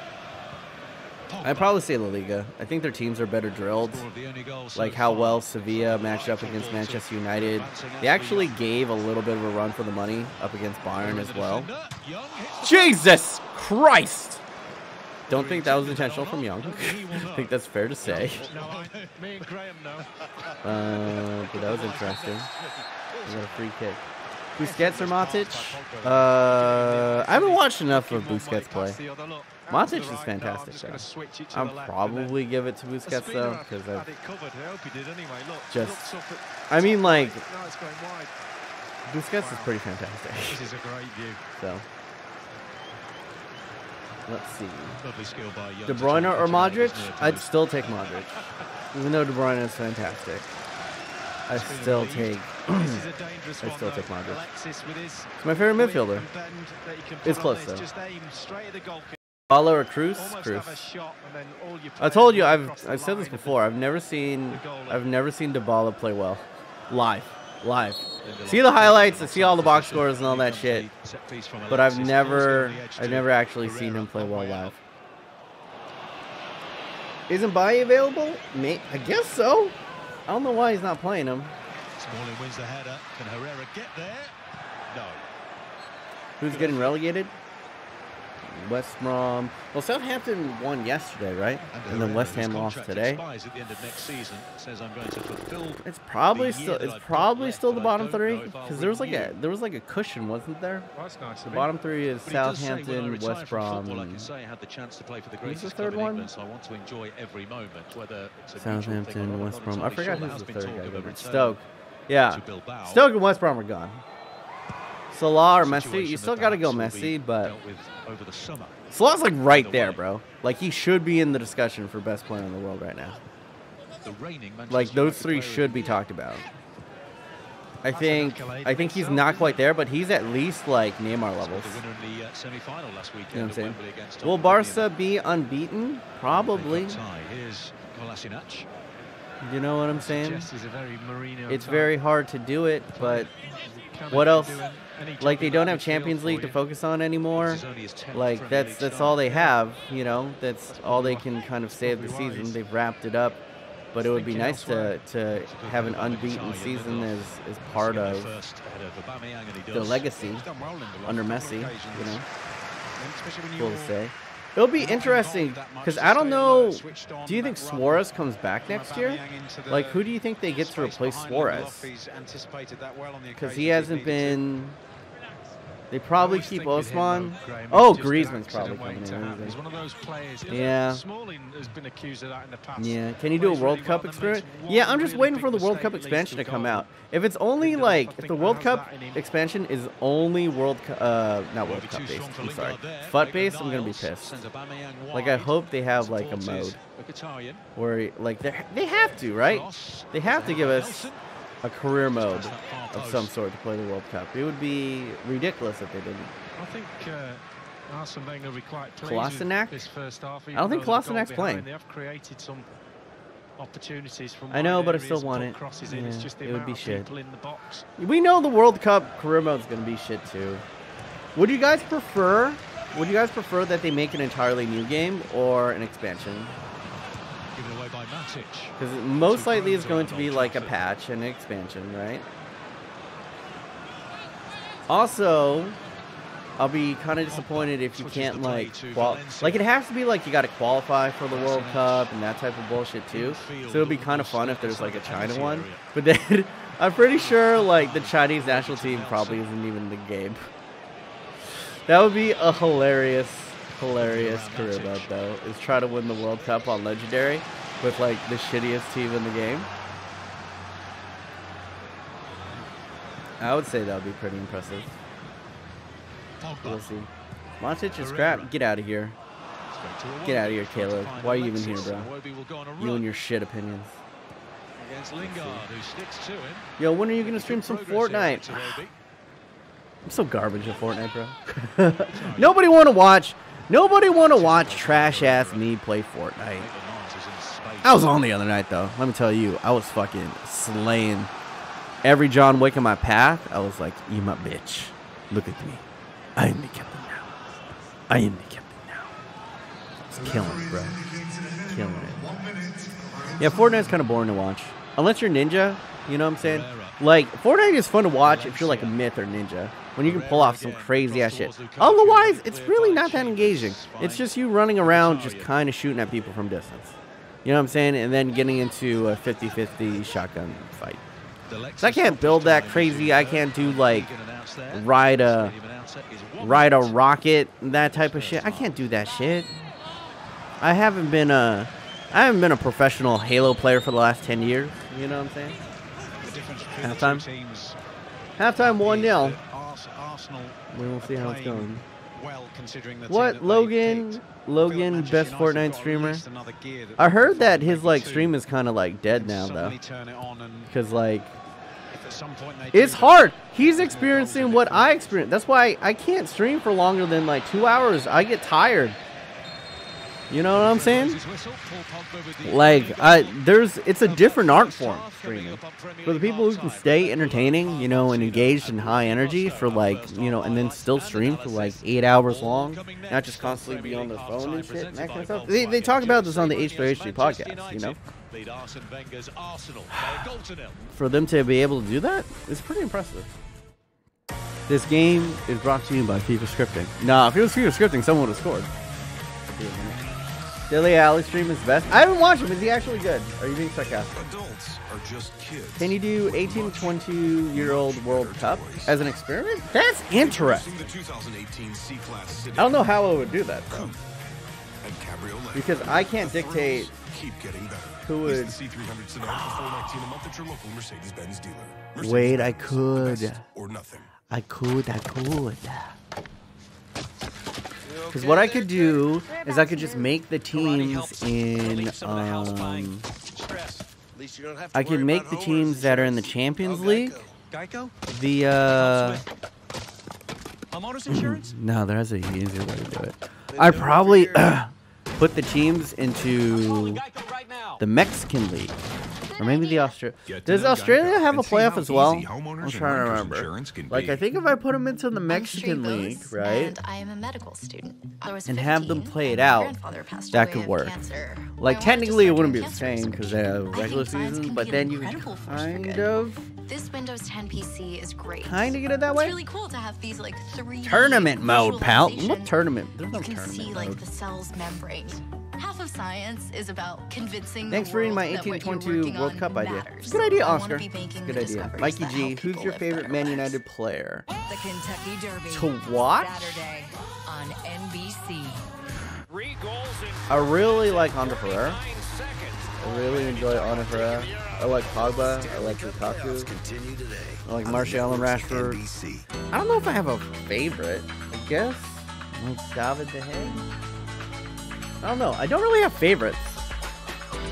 I'd probably say La Liga. I think their teams are better drilled. Like how well Sevilla matched up against Manchester United. They actually gave a little bit of a run for the money up against Bayern as well. Jesus Christ! Don't think that was intentional from Young. I think that's fair to say. But that was interesting. We got a free kick. Busquets or Matic? I haven't watched enough of Busquets play. Matic is fantastic, though. I'll probably give it to Busquets, though, because I mean, like, Busquets is pretty fantastic. So, let's see. De Bruyne or Modric? I'd still take Modric. Even though De Bruyne is fantastic. I still take Modric. It's my favorite midfielder. It's close, though. Dybala or Cruz? Cruz. I told you, I've said this before. I've never seen Dybala play well, live. See the highlights, I see all the box scores and all that shit, but I've never actually seen him play well live. Isn't Bailly available? I guess so. I don't know why he's not playing him. Smalling wins the header. Can Herrera get there? No. Who's getting relegated? West Brom. Well, Southampton won yesterday, right? And then West Ham lost today. It's probably still the bottom three because there was like a cushion, wasn't there? The bottom three is Southampton, West Brom. Who's the third one? Southampton, West Brom. I forgot who's the third guy. Stoke. Yeah, Stoke and West Brom are gone. Salah or Messi? You still got to go Messi, but Salah's like right there, bro. Like he should be in the discussion for best player in the world right now. Like those three should be talked about. I think he's not quite there, but he's at least like Neymar levels. You know what I'm saying? Will Barca be unbeaten? Probably. You know what I'm saying? It's very hard to do it, but what else? Like they don't have Champions League to focus on anymore. Like that's all they have, you know. That's all they can kind of save the season. They've wrapped it up, but it would be nice to have an unbeaten season as part of the legacy under Messi. You know, cool to say. It'll be interesting because I don't know. Do you think Suarez comes back next year? Like, who do you think they get to replace Suarez? Because he hasn't been. They probably keep Osman. Oh, Griezmann's probably coming in. He's one of those players. Yeah. Smalling has been accused of that in the past. Yeah. Can you do a World Cup experience? Yeah, I'm just waiting for the World Cup expansion to come out. If it's only like, if the World Cup expansion is only not World Cup based, I'm sorry, FUT based, I'm gonna be pissed. Like, I hope they have like a mode where like they have to, right? They have to give us a career mode of some sort to play the World Cup. It would be ridiculous if they didn't. I think Arsene Wenger will be quite pleased with this first half. I don't think Kolasinac's playing. They have created some opportunities from I know, but I still want it. Yeah, it's just the it would be shit. in the box. We know the World Cup career mode is going to be shit too. Would you guys prefer that they make an entirely new game or an expansion? Because most likely it's going to be like a patch and an expansion, right? Also, I'll be kind of disappointed if you can't like it has to be like you got to qualify for the World Cup and that type of bullshit too. So it'll be kind of fun if there's like a China one. But then I'm pretty sure like the Chinese national team probably isn't even in the game. That would be a hilarious career mode though. Is try to win the World Cup on Legendary with like the shittiest team in the game. I would say that would be pretty impressive. We'll see. Montic is crap. Get out of here. Get out of here, Caleb. Why are you even here, bro? You and your shit opinions. Yo, when are you gonna stream some Fortnite? I'm so garbage at Fortnite, bro. Nobody want to watch trash ass me play Fortnite. I was on the other night though. Let me tell you, I was fucking slaying every John Wick in my path. I was like, you my bitch. Look at me. I am the captain now. I am the captain now. It's killing it, bro. Killing it. Yeah, Fortnite's kind of boring to watch. Unless you're Ninja, you know what I'm saying? Like, Fortnite is fun to watch if you're like a Myth or Ninja. When you can pull off some crazy ass shit. Otherwise, it's really not that engaging. It's just you running around just kind of shooting at people from distance. You know what I'm saying? And then getting into a 50-50 shotgun fight. So I can't build that crazy. I can't do like ride a rocket, that type of shit. I can't do that shit. I haven't been a professional Halo player for the last 10 years. You know what I'm saying? Halftime. Halftime 1-0. We will see how it's going. What, Logan, best Fortnite streamer? I heard that his like stream is kind of like dead now though, because like it's hard. He's experiencing what I experienced. That's why I can't stream for longer than like 2 hours. I get tired. You know what I'm saying? Like, it's a different art form, streaming. For the people who can stay entertaining, you know, and engaged in high energy for like, you know, and then still stream for like 8 hours long, not just constantly be on their phone and shit, and that kind of stuff. They talk about this on the H3H3 podcast, you know? For them to be able to do that, it's pretty impressive. This game is brought to you by FIFA Scripting. Nah, if it was FIFA Scripting, someone would have scored. Dilly Alley stream is best. I haven't watched him. Is he actually good? Are you being sarcastic? Adults are just kids. Can you do 18 to 22-year-old World Cup as an experiment? That's interesting. I don't know how I would do that though. Because I can't dictate who would. Wait, I could. I could. Because what I could do is I could just make the teams in, I could make the teams that are in the Champions League, no, there has a easier way to do it. I'd probably put the teams into the Mexican League. Or maybe the Australia. Does Australia have a playoff as well? I'm trying to remember. Like, I think if I put them into the Mexican League, right? And I am a medical student. And have them play it out, that could work. Like, technically it wouldn't be the same because they have regular season, but then you could kind of. This Windows 10 PC is great. Kind of get it that way? It's really cool to have these like 3D tournament mode, pal. What tournament? There's no you can tournament see mode. like the cell's membrane. Half of science is about convincing. Thanks for reading my 1822 World Cup idea. It's a good idea, Oscar. It's a good idea. Mikey G, who's your favorite Man United player? The Kentucky Derby. To watch? Saturday on NBC. I really like Andre Ferreira. I really enjoy Andre Ferreira. I like Pogba. I like Lukaku. I like Martial and Rashford. I don't know if I have a favorite. I guess like David De Gea. I don't know. I don't really have favorites.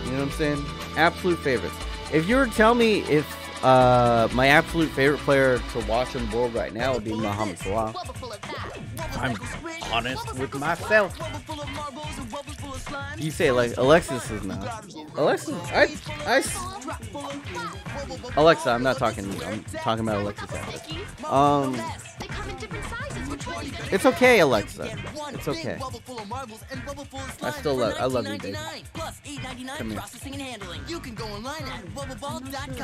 You know what I'm saying? Absolute favorites. If you were to tell me if my absolute favorite player to watch in the world right now would be Mohamed Salah. I'm honest with myself. You say like Alexis is not. Alexis, Alexa, I'm not talking to you. I'm talking about Alexis. It's okay, Alexa. It's okay. I love you, baby. Come here.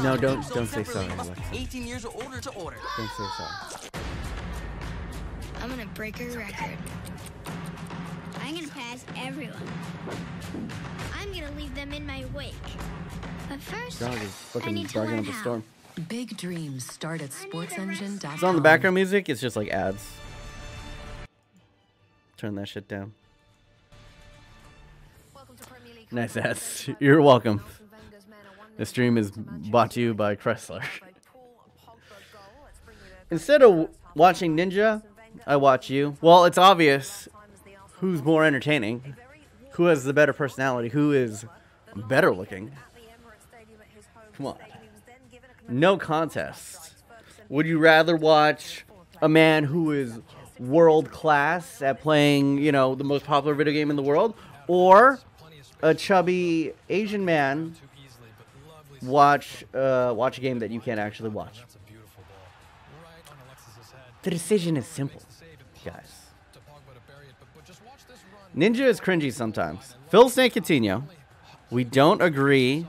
No, don't say sorry, Alexa. 18 years or older to order. Don't say sorry. I'm gonna break her record. I'm gonna pass everyone. I'm gonna leave them in my wake. But first, Dog is I fucking need to barking learn up a how. storm. Big dreams start at sportsengine.com. It's on the background music. It's just like ads. Turn that shit down. Nice ads. You're welcome. This stream is brought to you by Chrysler. Instead of watching Ninja, I watch you. Well, it's obvious who's more entertaining, who has the better personality, who is better looking. Come on. No contest. Would you rather watch a man who is world class at playing, you know, the most popular video game in the world, or a chubby Asian man watch a game that you can't actually watch? The decision is simple, guys. Ninja is cringy sometimes. Phil San Coutinho, we don't agree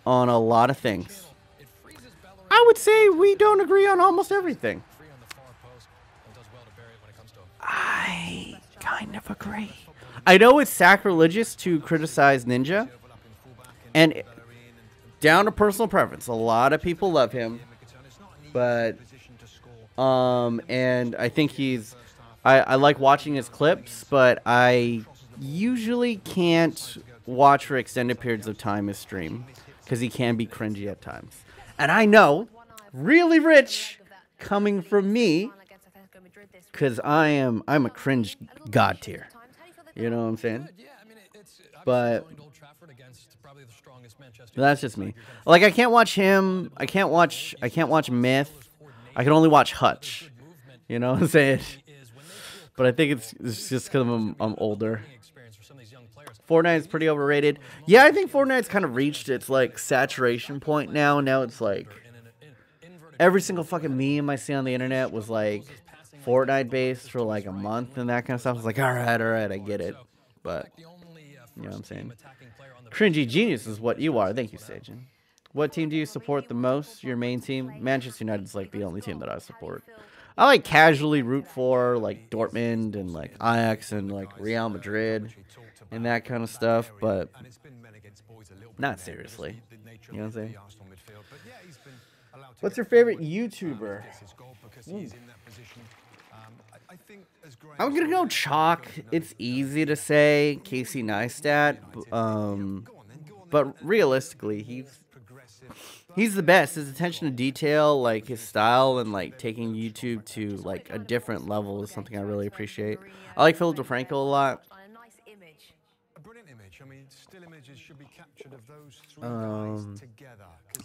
on a lot of things. I would say we don't agree on almost everything. I kind of agree. I know it's sacrilegious to criticize Ninja, and down to personal preference, a lot of people love him, but and I think I like watching his clips, but I usually can't watch for extended periods of time his stream because he can be cringy at times. And I know, really rich coming from me, because I'm a cringe god tier. You know what I'm saying? But that's just me. Like, I can't watch him. I can't watch Myth. I can only watch Hutch. You know what I'm saying? But I think it's just because I'm older. Fortnite is pretty overrated. Yeah, I think Fortnite's kind of reached its like saturation point now. Now it's like every single fucking meme I see on the internet was like Fortnite based for like a month and that kind of stuff. It's like, all right, I get it. But you know what I'm saying? Cringy genius is what you are. Thank you, Sajin. What team do you support the most? Your main team? Manchester United is like the only team that I support. I like casually root for like Dortmund and like Ajax and like Real Madrid and that kind of stuff, but not seriously. You know what I'm saying? What's your favorite YouTuber? I'm gonna go Chalk. It's easy to say Casey Neistat, but realistically, he's the best. His attention to detail, like his style, and like taking YouTube to like a different level is something I really appreciate. I like Philip DeFranco a lot.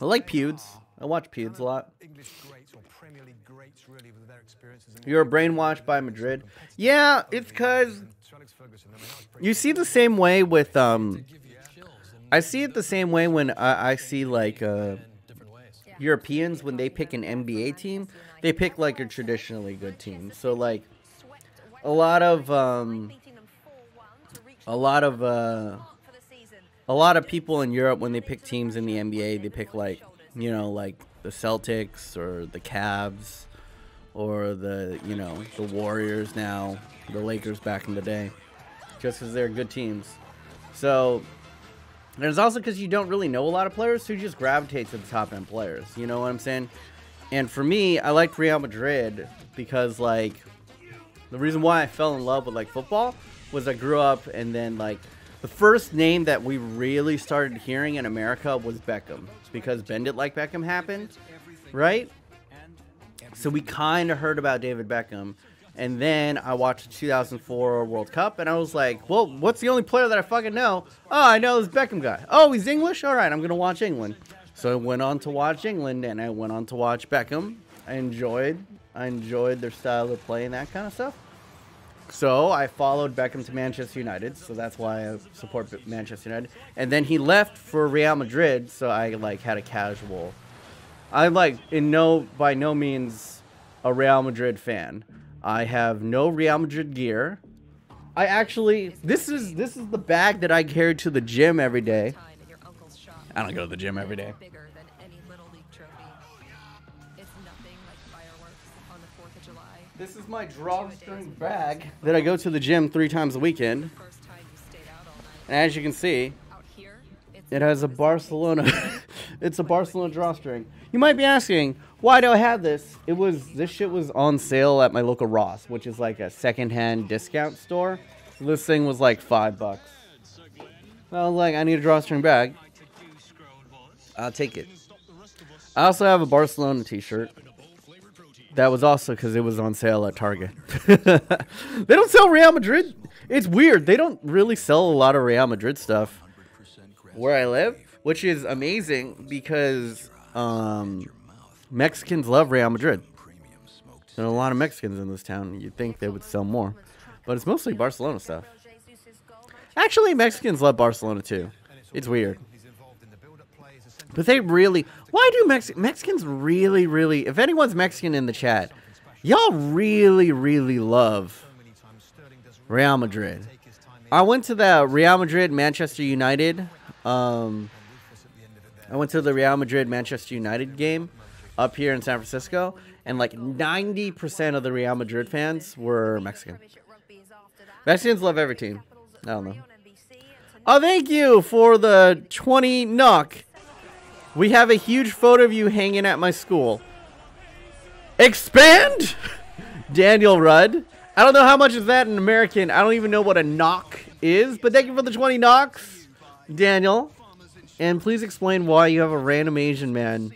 I like Pewds. I watch Pewds a lot. You're brainwashed by Madrid. Yeah, it's because you see the same way with I see it the same way when I see like Europeans, when they pick an NBA team, they pick like a traditionally good team. So like a lot of people in Europe, when they pick teams in the NBA, they pick like, you know, like the Celtics or the Cavs or the, you know, the Warriors now, the Lakers back in the day, just because they're good teams. So there's also because you don't really know a lot of players who just gravitate to the top end players. You know what I'm saying? And for me, I liked Real Madrid because like the reason why I fell in love with like football was I grew up, and then like the first name that we really started hearing in America was Beckham, because Bend It Like Beckham happened, right? So we kind of heard about David Beckham. And then I watched the 2004 World Cup, and I was like, well, what's the only player that I fucking know? Oh, I know this Beckham guy. Oh, he's English? All right, I'm going to watch England. So I went on to watch England, and I went on to watch Beckham. I enjoyed their style of play and that kind of stuff. So I followed Beckham to Manchester United, so that's why I support Manchester United. And then he left for Real Madrid, so I like had a casual. I'm like by no means a Real Madrid fan. I have no Real Madrid gear. I actually, this is the bag that I carry to the gym every day. I don't go to the gym every day. This is my drawstring bag that I go to the gym 3 times a weekend. And as you can see, it has a Barcelona. It's a Barcelona drawstring. You might be asking, why do I have this? This shit was on sale at my local Ross, which is like a secondhand discount store. This thing was like $5. I was like, I need a drawstring bag. I'll take it. I also have a Barcelona t-shirt. That was also because it was on sale at Target. They don't sell Real Madrid. It's weird. They don't really sell a lot of Real Madrid stuff where I live, which is amazing because Mexicans love Real Madrid. There are a lot of Mexicans in this town. You'd think they would sell more. But it's mostly Barcelona stuff. Actually, Mexicans love Barcelona too. It's weird. But they really... Why do Mexicans really... If anyone's Mexican in the chat, y'all really love Real Madrid. I went to the Real Madrid Manchester United. I went to the Real Madrid Manchester United game up here in San Francisco. And like 90% of the Real Madrid fans were Mexican. Mexicans love every team. I don't know. Oh, thank you for the 20 knock. We have a huge photo of you hanging at my school. Expand? Daniel Rudd. I don't know how much is that in American. I don't even know what a knock is. But thank you for the 20 knocks, Daniel. And please explain why you have a random Asian man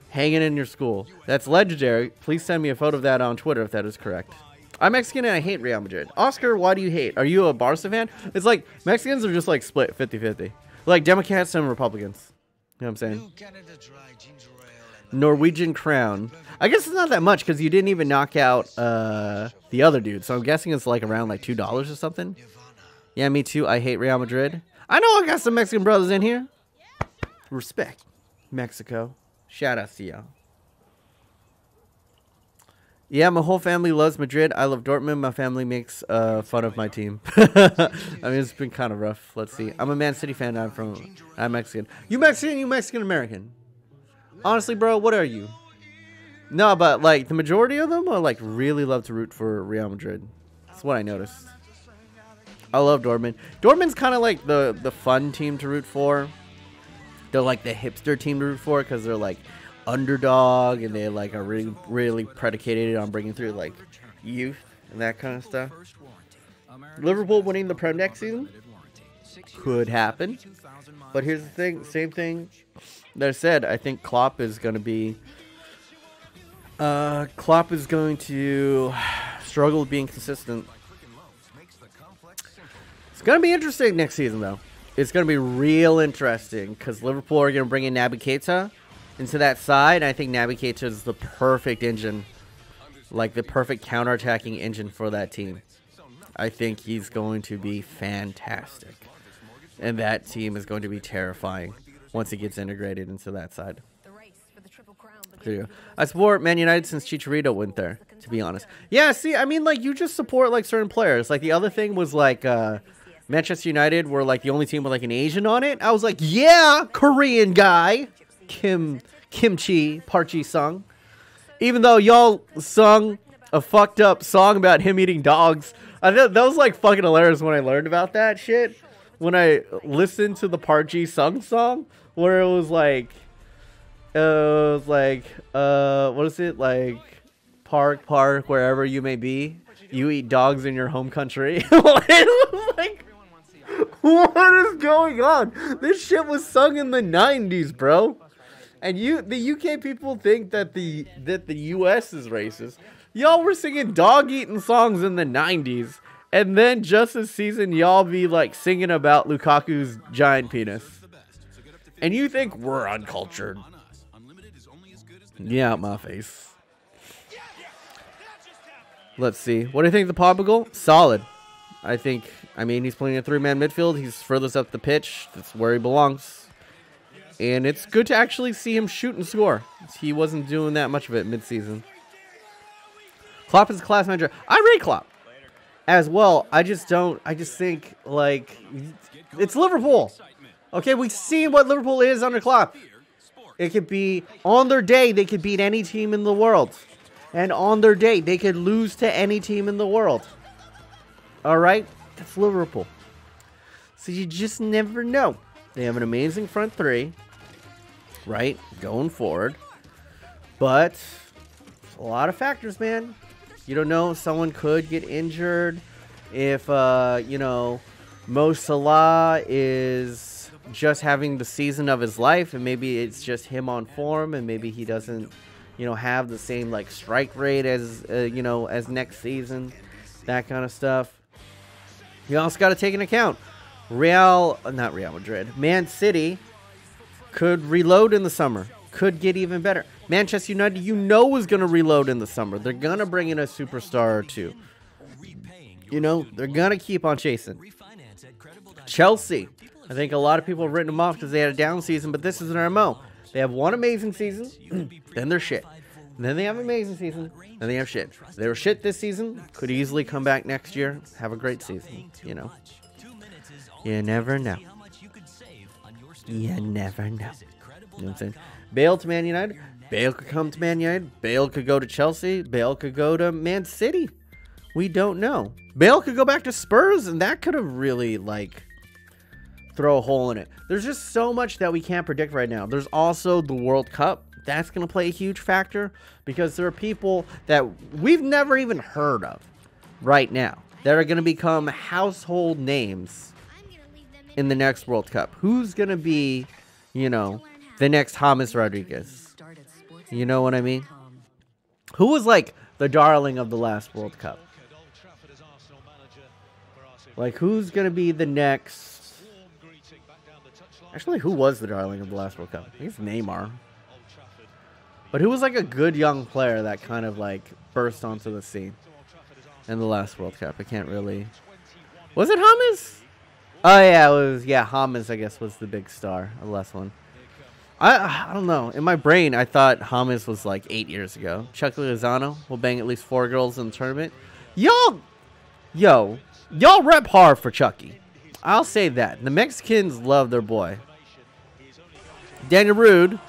hanging in your school. That's legendary. Please send me a photo of that on Twitter if that is correct. I'm Mexican and I hate Real Madrid. Oscar, why do you hate? Are you a Barca fan? It's like Mexicans are just like split 50-50. Like Democrats and Republicans. You know what I'm saying? Norwegian Crown. I guess it's not that much because you didn't even knock out the other dude. So I'm guessing it's like around like $2 or something. Yeah, me too. I hate Real Madrid. I know I got some Mexican brothers in here. Respect. Mexico. Shout out to y'all. Yeah, my whole family loves Madrid. I love Dortmund. My family makes fun of my team. I mean, it's been kind of rough. Let's see. I'm a Man City fan. I'm Mexican. You Mexican? You Mexican American? Honestly, bro, what are you? No, but like the majority of them are like really love to root for Real Madrid. That's what I noticed. I love Dortmund. Dortmund's kind of like the fun team to root for. They're like the hipster team to root for because they're like underdog and they like are really predicated on bringing through like youth and that kind of stuff. Liverpool winning the Prem next season could happen, but here's the thing, same thing that I said. I think Klopp is going to struggle with being consistent. It's going to be interesting next season though. It's going to be real interesting because Liverpool are going to bring in Naby Keita into that side. I think Naby Keita is the perfect engine, like the perfect counter-attacking engine for that team. I think he's going to be fantastic. And that team is going to be terrifying once he gets integrated into that side. There you go. I support Man United since Chicharito went there, to be honest. Yeah, see, I mean, like, you just support, like, certain players. Like, the other thing was, like, Manchester United were, like, the only team with, like, an Asian on it. I was like, yeah, Korean guy. Kimchi Parchi sung. Even though y'all sung a fucked up song about him eating dogs. I thought that was like fucking hilarious when I learned about that shit. When I listened to the Parchi sung song where it was like what is it? Like park, wherever you may be, you eat dogs in your home country. Like, what is going on? This shit was sung in the 90s, bro. And the UK people think that the US is racist. Y'all were singing dog-eating songs in the 90s. And then just this season, y'all be like singing about Lukaku's giant penis. And you think we're uncultured. Yeah, my face. Let's see. What do you think of the Pogba? Solid. I mean, he's playing a 3-man midfield. He's furthest up the pitch. That's where he belongs. And it's good to actually see him shoot and score. He wasn't doing that much of it mid-season. Klopp is a class manager. I rate Klopp as well. I just think, like, it's Liverpool. Okay, we've seen what Liverpool is under Klopp. It could be, on their day, they could beat any team in the world. And on their day, they could lose to any team in the world. All right? That's Liverpool. So you just never know. They have an amazing front three, right, going forward. But a lot of factors, man. You don't know if someone could get injured. If, you know, Mo Salah is just having the season of his life, and maybe it's just him on form, and maybe he doesn't, you know, have the same, like, strike rate as, you know, as next season. That kind of stuff. You also got to take into account not Real Madrid, Man City could reload in the summer, could get even better. Manchester United, you know, is going to reload in the summer. They're going to bring in a superstar or two. You know, they're going to keep on chasing. Chelsea, I think a lot of people have written them off because they had a down season, but this is an MO. They have one amazing season, then they're shit. And then they have an amazing season, then they have shit. They were shit this season, could easily come back next year, have a great season, you know. You never know. You never know. You know what I'm saying? Bale to Man United. Bale could come to Man United. Bale could go to Chelsea. Bale could go to Man City. We don't know. Bale could go back to Spurs, and that could have really, like, throw a hole in it. There's just so much that we can't predict right now. There's also the World Cup. That's going to play a huge factor because there are people that we've never even heard of right now that are going to become household names in the next World Cup. Who's going to be, you know, the next James Rodriguez? You know what I mean? Who was, like, the darling of the last World Cup? Like, who's going to be the next... Actually, who was the darling of the last World Cup? I think it's Neymar. But who was, like, a good young player that kind of, like, burst onto the scene in the last World Cup? I can't really... Was it James? Oh, yeah, it was, yeah, James, I guess, was the big star of the last one. I don't know. In my brain, I thought James was, like, 8 years ago. Chucky Lozano will bang at least 4 girls in the tournament. Y'all rep hard for Chucky. I'll say that. The Mexicans love their boy. Daniel Rude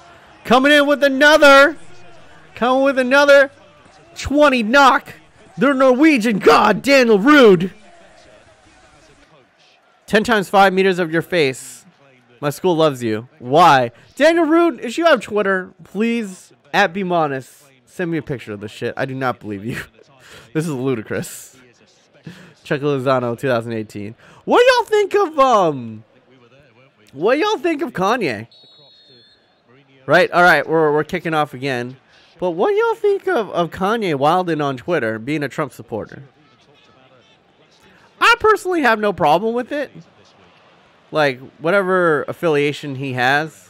coming in with another 20 knock. Their Norwegian god, Daniel Rude. 10 times 5 meters of your face. My school loves you. Why? Daniel Rude, if you have Twitter, please, @BeMonest, send me a picture of this shit. I do not believe you. This is ludicrous. Chucky Lozano, 2018. What do y'all think of Kanye? Right? All right, we're kicking off again. But what do y'all think of Kanye wilding on Twitter, being a Trump supporter? I personally have no problem with it. Like, whatever affiliation he has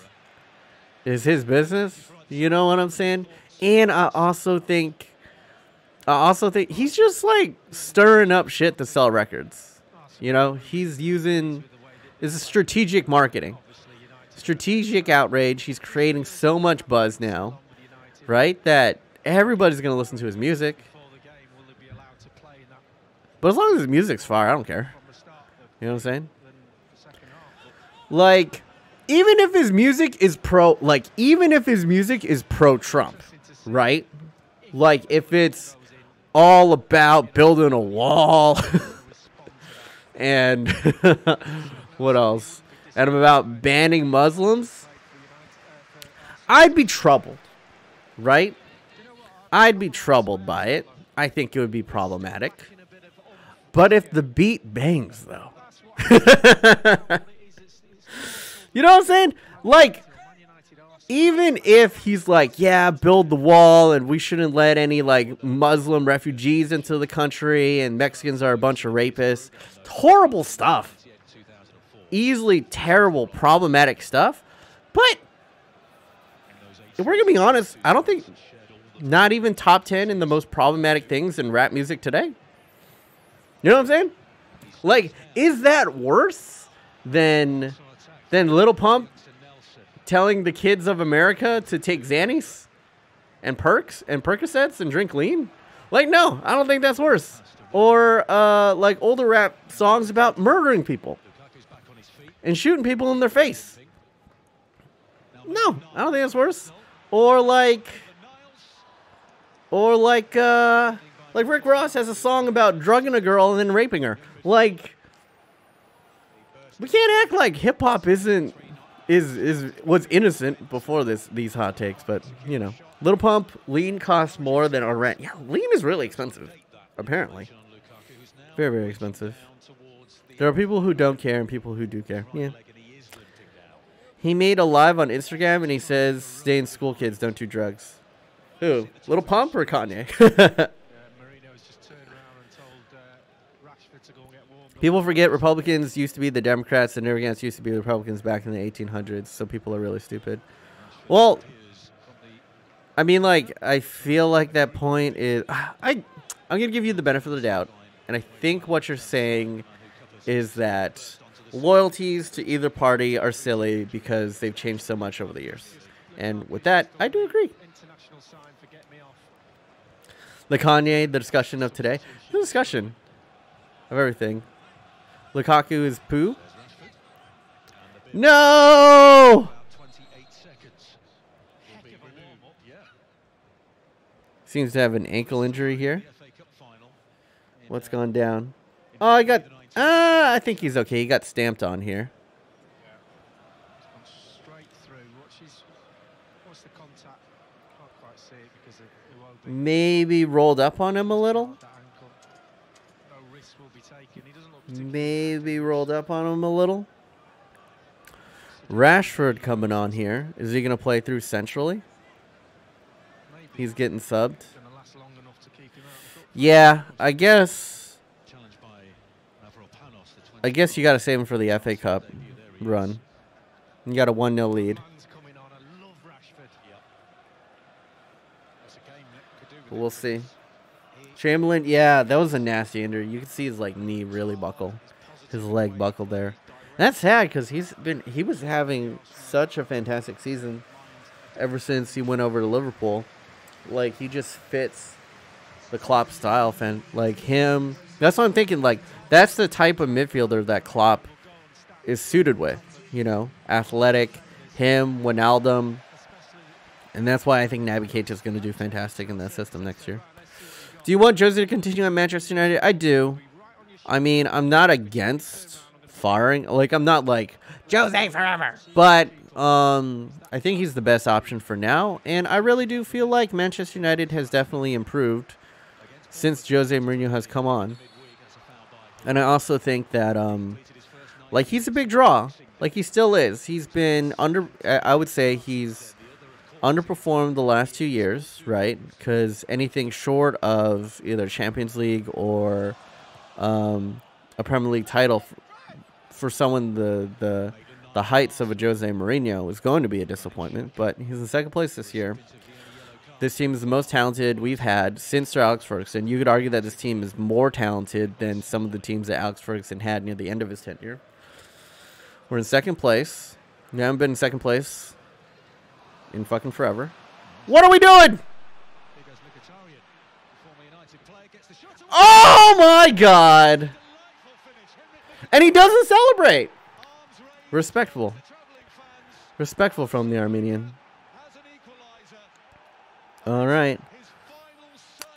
is his business. You know what I'm saying? And I also think he's just, like, stirring up shit to sell records. You know, he's using... This is strategic marketing. Strategic outrage. He's creating so much buzz now, right, that everybody's going to listen to his music. But as long as his music's fire, I don't care. You know what I'm saying? Like, even if his music is pro-Trump, right? Like, if it's all about building a wall and what else? And about banning Muslims, I'd be troubled, right? I'd be troubled by it. I think it would be problematic. But if the beat bangs, though. You know what I'm saying? Like, even if he's like, yeah, build the wall and we shouldn't let any, like, Muslim refugees into the country and Mexicans are a bunch of rapists. Horrible stuff. Easily terrible, problematic stuff. But if we're going to be honest, I don't think not even top 10 in the most problematic things in rap music today. You know what I'm saying? Like, is that worse than Lil Pump telling the kids of America to take Xannies and perks and Percocets and drink lean? Like, no, I don't think that's worse. Or, like, older rap songs about murdering people and shooting people in their face. No, I don't think that's worse. Or, like, Or like Rick Ross has a song about drugging a girl and then raping her. Like, we can't act like hip hop was innocent before these hot takes, but you know, Lil Pump, lean costs more than our rent. Yeah, lean is really expensive, apparently. Very, very expensive. There are people who don't care and people who do care. Yeah. He made a live on Instagram and he says, "Stay in school, kids. Don't do drugs." Who? Lil Pump or Kanye? People forget Republicans used to be the Democrats and Democrats used to be the Republicans back in the 1800s, so people are really stupid. Well, I mean, like, I feel like that point is... I'm going to give you the benefit of the doubt, and I think what you're saying is that loyalties to either party are silly because they've changed so much over the years. And with that, I do agree. The Kanye, the discussion of today. The discussion of everything. Lukaku is poo. No! Seems to have an ankle injury here. What's gone down? Oh, I think he's okay. He got stamped on here. Maybe rolled up on him a little. Maybe rolled up on him a little. Rashford coming on here. Is he going to play through centrally? He's getting subbed. Yeah, I guess you got to save him for the FA Cup run. You got a 1-0 lead. But we'll see. Chamberlain, yeah, that was a nasty injury. You can see his knee really buckle. His leg buckled there. And that's sad because he was having such a fantastic season ever since he went over to Liverpool. Like, he just fits the Klopp style, like him. That's what I'm thinking. Like, that's the type of midfielder that Klopp is suited with. You know, athletic, him, Wijnaldum. And that's why I think Naby Keita is going to do fantastic in that system next year. Do you want Jose to continue at Manchester United? I do. I mean, I'm not against firing. Like, I'm not like, Jose forever. But I think he's the best option for now. And I really do feel like Manchester United has definitely improved since Jose Mourinho has come on. And I also think that, like, he's a big draw. Like, he still is. He's been I would say he's underperformed the last 2 years, right? Because anything short of either Champions League or a Premier League title for someone the heights of a Jose Mourinho is going to be a disappointment. But he's in second place this year. This team is the most talented we've had since Sir Alex Ferguson. You could argue that this team is more talented than some of the teams that Alex Ferguson had near the end of his tenure. We're in second place. We haven't been in second place in fucking forever. What are we doing? Oh my God. And he doesn't celebrate. Respectful. Respectful from the Armenian. All right.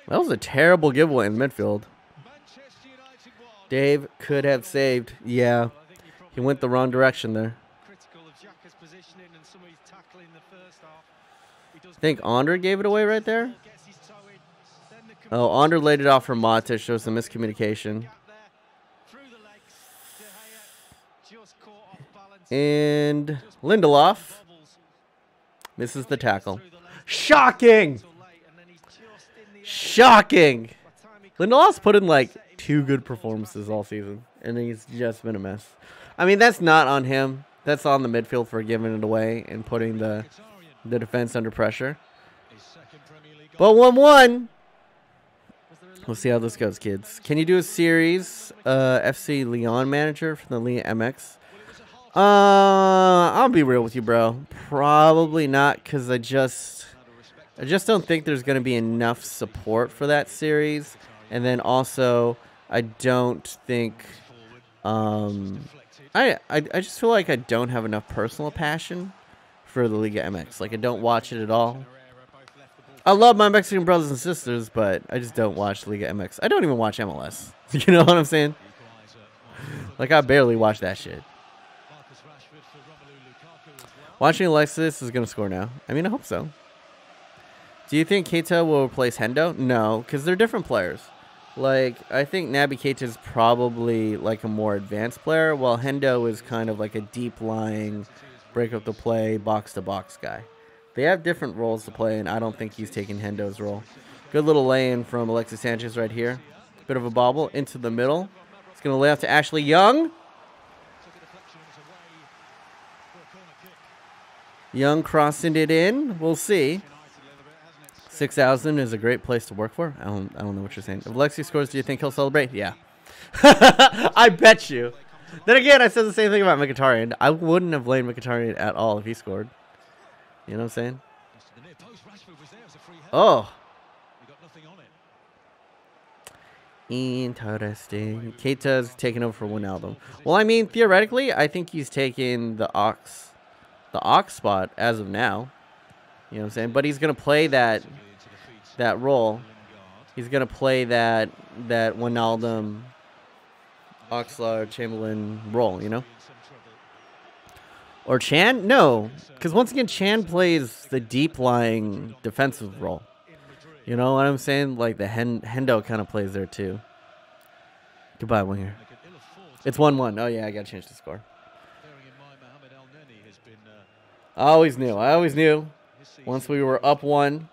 That was a terrible giveaway in midfield. Dave could have saved. Yeah. He went the wrong direction there. I think Onder gave it away right there. Oh, Onder laid it off for Matic. Shows some miscommunication. And Lindelof misses the tackle. Shocking! Shocking! Lindelof's put in like 2 good performances all season, and he's just been a mess. I mean, that's not on him. That's on the midfield for giving it away and putting the defense under pressure. But 1-1. We'll see how this goes, kids. Can you do a series, FC Lyon manager for the Liga MX? I'll be real with you, bro. Probably not, because I just don't think there's going to be enough support for that series. And then also, I don't think... I just feel like I don't have enough personal passion for the Liga MX. Like, I don't watch it at all. I love my Mexican brothers and sisters, but I just don't watch Liga MX. I don't even watch MLS. You know what I'm saying? Like, I barely watch that shit. Watching Alexis is going to score now. I mean, I hope so. Do you think Keita will replace Hendo? No, because they're different players. Like, I think Naby Keita is probably like a more advanced player, while Hendo is kind of like a deep-lying, break-up-the-play, box-to-box guy. They have different roles to play, and I don't think he's taking Hendo's role. Good little lay-in from Alexis Sanchez right here. Bit of a bobble into the middle. It's going to lay out to Ashley Young. Young crossing it in. We'll see. 6,000 is a great place to work for. I don't know what you're saying. If Alexi scores, do you think he'll celebrate? Yeah. I bet you. Then again, I said the same thing about Mkhitaryan. I wouldn't have blamed Mkhitaryan at all if he scored. You know what I'm saying? Oh. Interesting. Keita's taking over for Wijnaldum. Well, I mean, theoretically, I think he's taking the Ox spot as of now. You know what I'm saying? But he's going to play that role. He's going to play that Wijnaldum, Oxlade, Chamberlain role, you know? Or Chan? No. Because once again, Chan plays the deep-lying defensive role. You know what I'm saying? Like the Hendo kind of plays there too. Goodbye, winger. It's 1-1. Oh, yeah, I got to change the score. I always knew. Once we were up 1,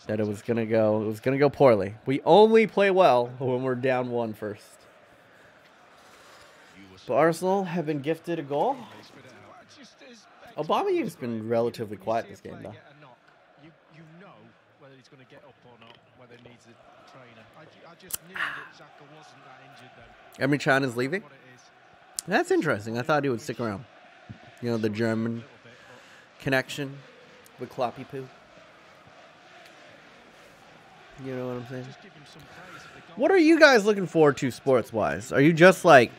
that it was gonna go poorly. We only play well when we're down 1 first. But Arsenal have been gifted a goal. Aubameyang's been relatively quiet this game, though. You know whether he's going to get up or not, whether he needs a trainer. I just knew that Xhaka wasn't that injured then. Emre Can is leaving. That's interesting. I thought he would stick around. You know, the German connection with Kloppy Poo. You know what I'm saying? What are you guys looking forward to sports-wise? Are you just like,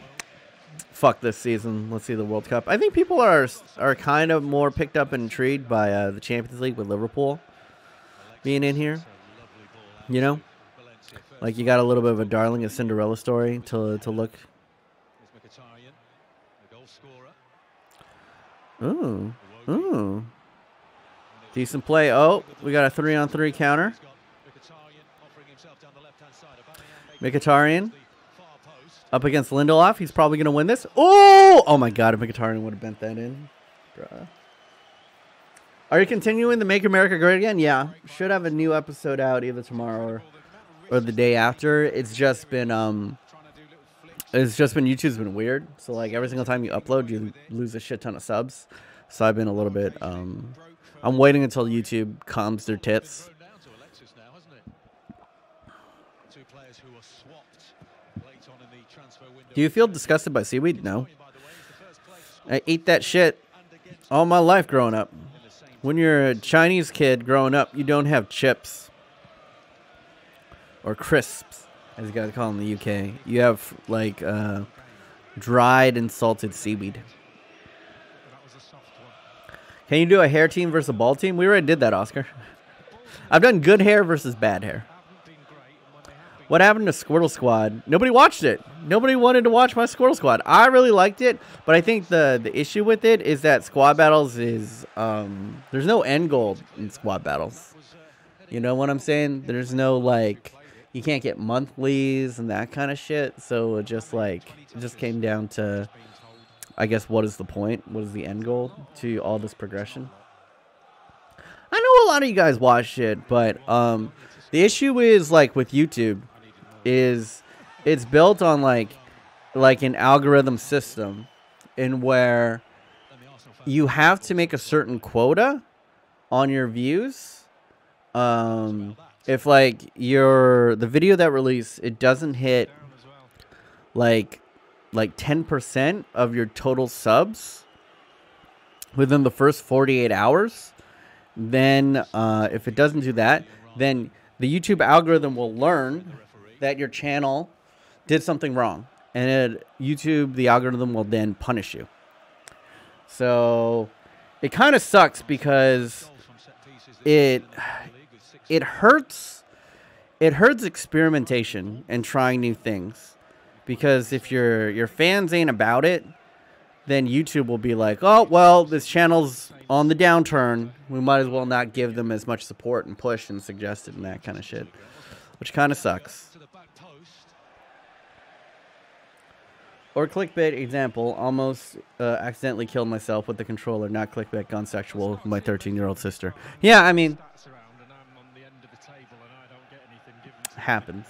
fuck this season, let's see the World Cup? I think people are kind of more picked up and intrigued by the Champions League with Liverpool being in here. You know? Like, you got a little bit of a darling, a Cinderella story to look. Ooh. Ooh. Decent play. Oh, we got a 3-on-3 counter. Mkhitaryan up against Lindelof. He's probably going to win this. Oh my God, if Mkhitaryan would have bent that in. Bruh. Are you continuing the Make America Great Again? Yeah. Should have a new episode out either tomorrow or the day after. It's just been YouTube's been weird. So like every single time you upload, you lose a shit ton of subs. So I've been a little bit I'm waiting until YouTube calms their tits. Do you feel disgusted by seaweed? No. I ate that shit all my life growing up. When you're a Chinese kid growing up, you don't have chips or crisps, as you guys call them in the UK. You have like dried and salted seaweed. Can you do a hair team versus a ball team? We already did that, Oscar. I've done good hair versus bad hair. What happened to Squirtle Squad? Nobody watched it. Nobody wanted to watch my Squirtle Squad. I really liked it, but I think the issue with it is that squad battles is there's no end goal in squad battles. You know what I'm saying? There's no like you can't get monthlies and that kind of shit. So it just came down to, I guess, what is the point? What is the end goal to all this progression? I know a lot of you guys watch it, but the issue is like with YouTube is it's built on like an algorithm system in where you have to make a certain quota on your views. If like the video that released, it doesn't hit like 10% of your total subs within the first 48 hours, then if it doesn't do that, then the YouTube algorithm will learn that your channel did something wrong, and the algorithm will then punish you. it kind of sucks because it it hurts. It hurts experimentation and trying new things, because if your fans ain't about it, then YouTube will be like, oh well, this channel's on the downturn. We might as well not give them as much support and push and suggested and that kind of shit, which kind of sucks. Or clickbait example, almost accidentally killed myself with the controller, not clickbait, gone sexual with my 13-year-old sister. Yeah, I mean, happens.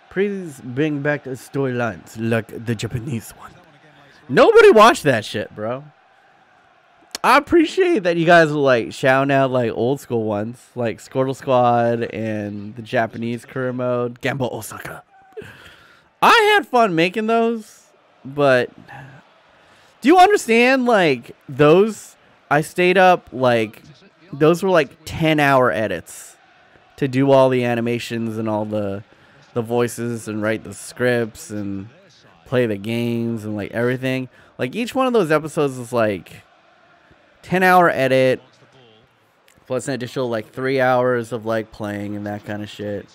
Please bring back the storylines like the Japanese one. Nobody watched that shit, bro. I appreciate that you guys will like shout out like old school ones, like Squirtle Squad and the Japanese career mode, Gambo Osaka. I had fun making those, but do you understand, like, those, I stayed up, like, those were, like, 10-hour edits to do all the animations and all the voices and write the scripts and play the games and, like, everything. Like, each one of those episodes is, like, 10-hour edit, plus an additional, like, 3 hours of, like, playing and that kind of shit.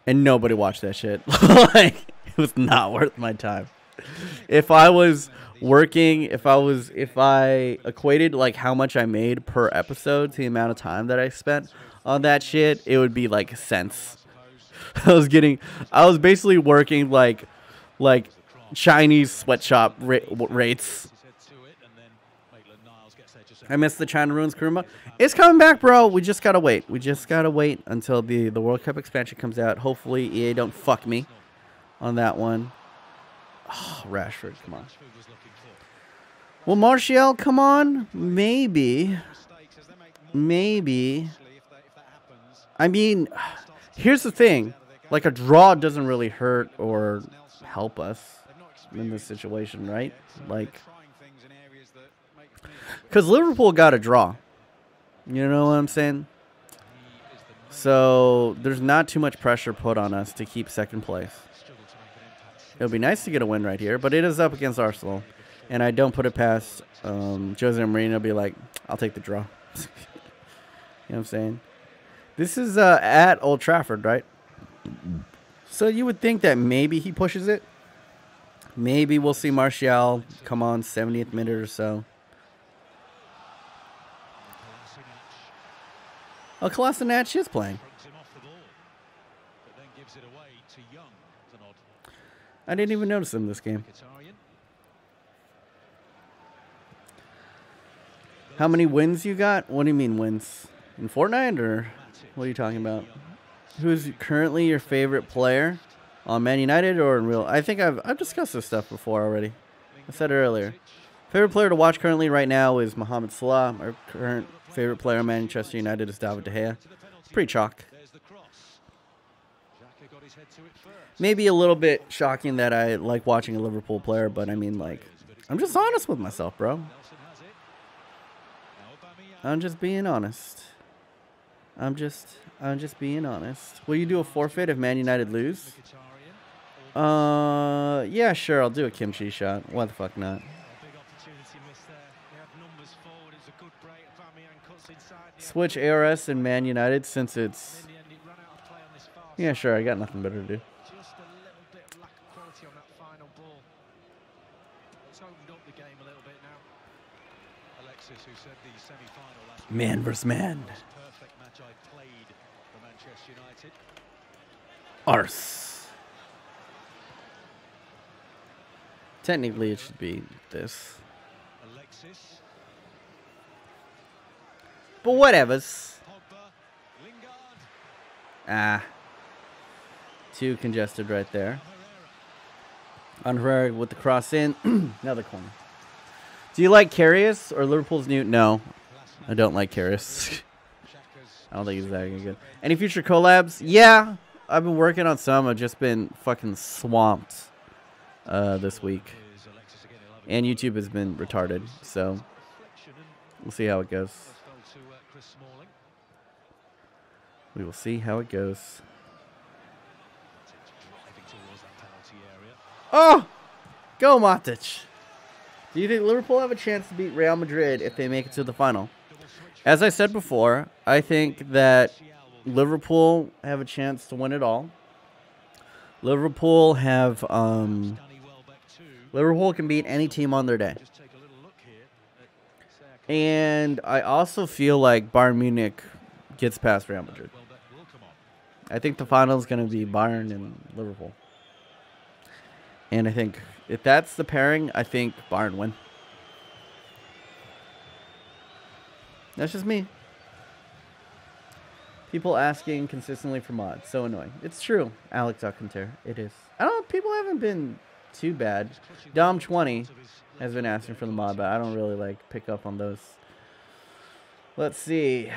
And nobody watched that shit. Like, it was not worth my time. If I was working, if I equated like how much I made per episode to the amount of time that I spent on that shit, it would be like cents. I was basically working like Chinese sweatshop rates. I missed the China Ruins Kuruma. It's coming back, bro. We just gotta wait. We just gotta wait until the World Cup expansion comes out. Hopefully EA don't fuck me on that one. Oh, Rashford, come on. Will Martial come on? Maybe. Maybe. I mean, here's the thing. Like, a draw doesn't really hurt or help us in this situation, right? Like, because Liverpool got a draw. You know what I'm saying? So there's not too much pressure put on us to keep second place. It would be nice to get a win right here, but it is up against Arsenal. And I don't put it past Jose Mourinho to be like, I'll take the draw. You know what I'm saying? This is at Old Trafford, right? So you would think that maybe he pushes it. Maybe we'll see Martial come on 70th minute or so. Oh, Kolasinac is playing. I didn't even notice him this game. How many wins you got? What do you mean wins? In Fortnite, or what are you talking about? Who's currently your favorite player on Man United or in real? I think I've discussed this stuff before already. I said it earlier. Favorite player to watch currently right now is Mohamed Salah. Our current favorite player on Manchester United is David De Gea. Pretty chalk. Maybe a little bit shocking that I like watching a Liverpool player, but I mean, like, I'm just honest with myself, bro. I'm just being honest. I'm just being honest. Will you do a forfeit if Man United lose? Yeah, sure. I'll do a kimchi shot. Why the fuck not? Switch ARS and Man United since it's... Yeah, sure. I got nothing better to do. Man versus man. Arse. Technically, it should be this. But whatevers. Ah. Too congested right there. Unheard with the cross in. Another corner. Do you like Karius or Liverpool's new? No. I don't like Karius. I don't think he's that good. Any future collabs? Yeah. I've been working on some. I've just been fucking swamped this week. And YouTube has been retarded. So we'll see how it goes. We will see how it goes. Oh! Go Matic. Do you think Liverpool have a chance to beat Real Madrid if they make it to the final? As I said before, I think that Liverpool have a chance to win it all. Liverpool have Liverpool can beat any team on their day. And I also feel like Bayern Munich gets past Real Madrid. I think the final is going to be Bayern and Liverpool. And I think if that's the pairing, I think Bayern win. That's just me. People asking consistently for mods. So annoying. It's true, Alex Alcantara. It is. I don't know. People haven't been too bad. Dom20 has been asking for the mod, but I don't really like pick up on those. Let's see.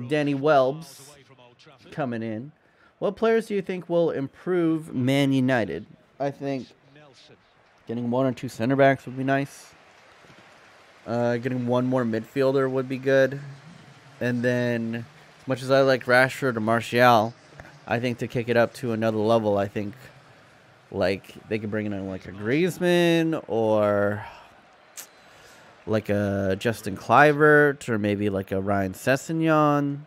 Danny Welbs coming in. What players do you think will improve Man United? I think getting 1 or 2 center backs would be nice. Getting 1 more midfielder would be good. And then, as much as I like Rashford or Martial, I think to kick it up to another level, I think like they could bring in like a Griezmann or like a Justin Kluivert or maybe like a Ryan Sessegnon.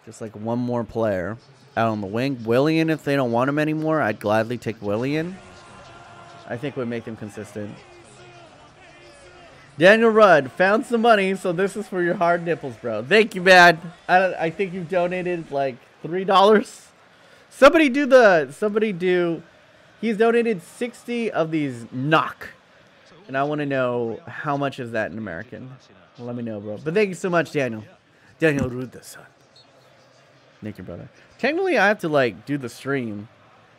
Just like 1 more player out on the wing. Willian, if they don't want him anymore, I'd gladly take Willian. I think would make them consistent. Daniel Rudd found some money, so this is for your hard nipples, bro. Thank you, man. I think you've donated like $3. Somebody do. He's donated 60 of these knock, and I want to know how much is that in American. Let me know, bro. But thank you so much, Daniel. Daniel Rudd, son. Thank you, brother. Technically, I have to like do the stream,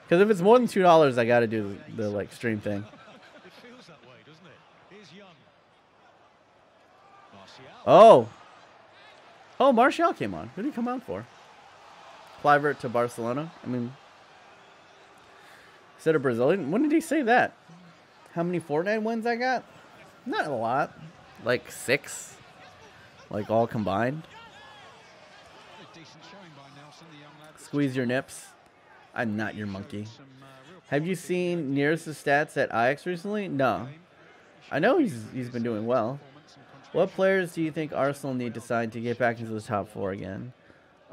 because if it's more than $2, I got to do the like stream thing. Oh, Martial came on. Who did he come on for? Kluivert to Barcelona. I mean, instead of Brazilian. When did he say that? How many Fortnite wins I got? Not a lot. Like 6. Like all combined. Squeeze your nips. I'm not your monkey. Have you seen Nearest's stats at Ajax recently? No. I know he's been doing well. What players do you think Arsenal need to sign to get back into the top 4 again?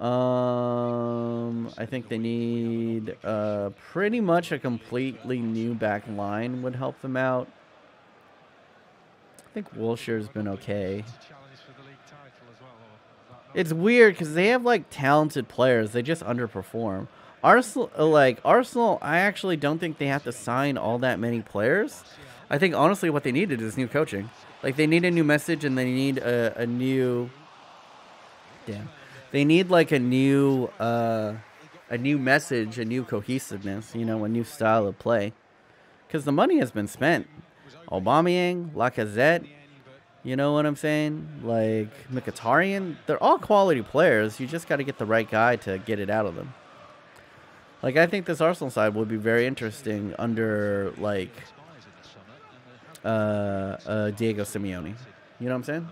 I think they need pretty much a completely new back line would help them out. I think Wilshire's been okay. It's weird because they have like talented players. They just underperform. Arsenal, I actually don't think they have to sign all that many players. I think honestly what they needed is new coaching. Like, they need a new message, and they need a new... Damn. They need, like, a new message, a new cohesiveness, you know, a new style of play. Because the money has been spent. Aubameyang, Lacazette, you know what I'm saying? Like, Mkhitaryan, they're all quality players. You just got to get the right guy to get it out of them. Like, I think this Arsenal side would be very interesting under, like... Diego Simeone. You know what I'm saying?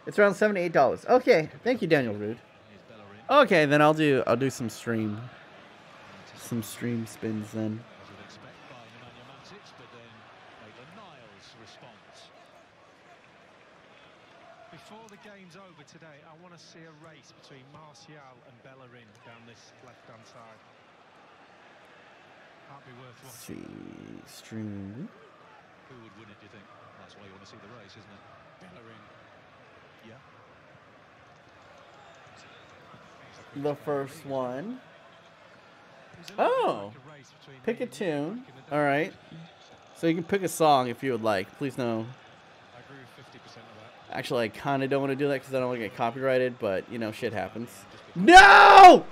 It's around $7 to $8. Okay, thank you, Daniel Rude. Okay, then I'll do some stream spins then. Before the game's over today, I want to see a race between Martial and Bellerin down this left-hand side. That'd be worth watching. Let's see, stream. Who would win it, do you think? That's why you want to see the race, isn't it? Bellerin. Yeah. The first one. Oh! Pick a tune. Alright. So you can pick a song if you would like. Please no. I agree with 50% of that. Actually, I kind of don't want to do that because I don't want to get copyrighted, but, you know, shit happens. No!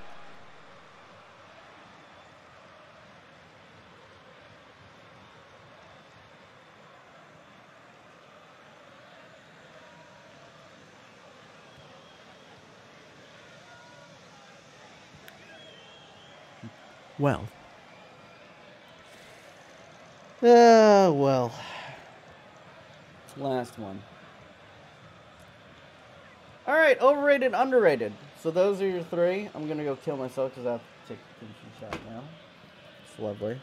Well. Well. Last one. Alright, overrated, underrated. So those are your 3. I'm going to go kill myself because I have to take a finishing shot now. It's lovely.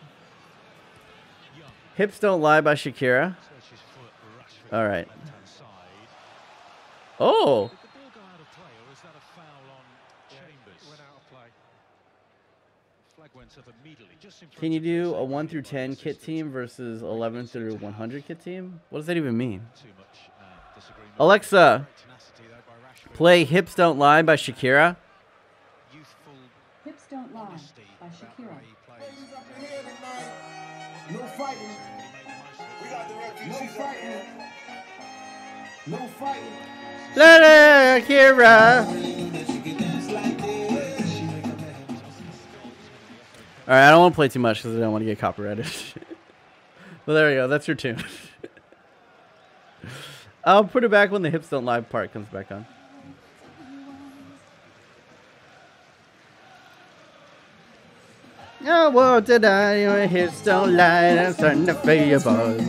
Hips Don't Lie by Shakira. All right. Oh. Did the ball go out of play, or is that a foul on Chambers? Went out of play. Flag went up immediately. Just in front Can you of do the a 1 through 10 kit team versus 11 through 100 kit team? What does that even mean? Too much disagreement. Alexa, Tenacity, though, by Rashford. play Hips Don't Lie by Shakira. Youthful Hips Don't Lie honesty by about the Shakira. way he plays. No fighting. We got the refugees. No fighting. No fighting. La Shakira. All right, I don't want to play too much because I don't want to get copyrighted. Well, there we go. That's your tune. I'll put it back when the Hips Don't Lie part comes back on. I won't deny your hips don't lie. I'm starting to feel your balls.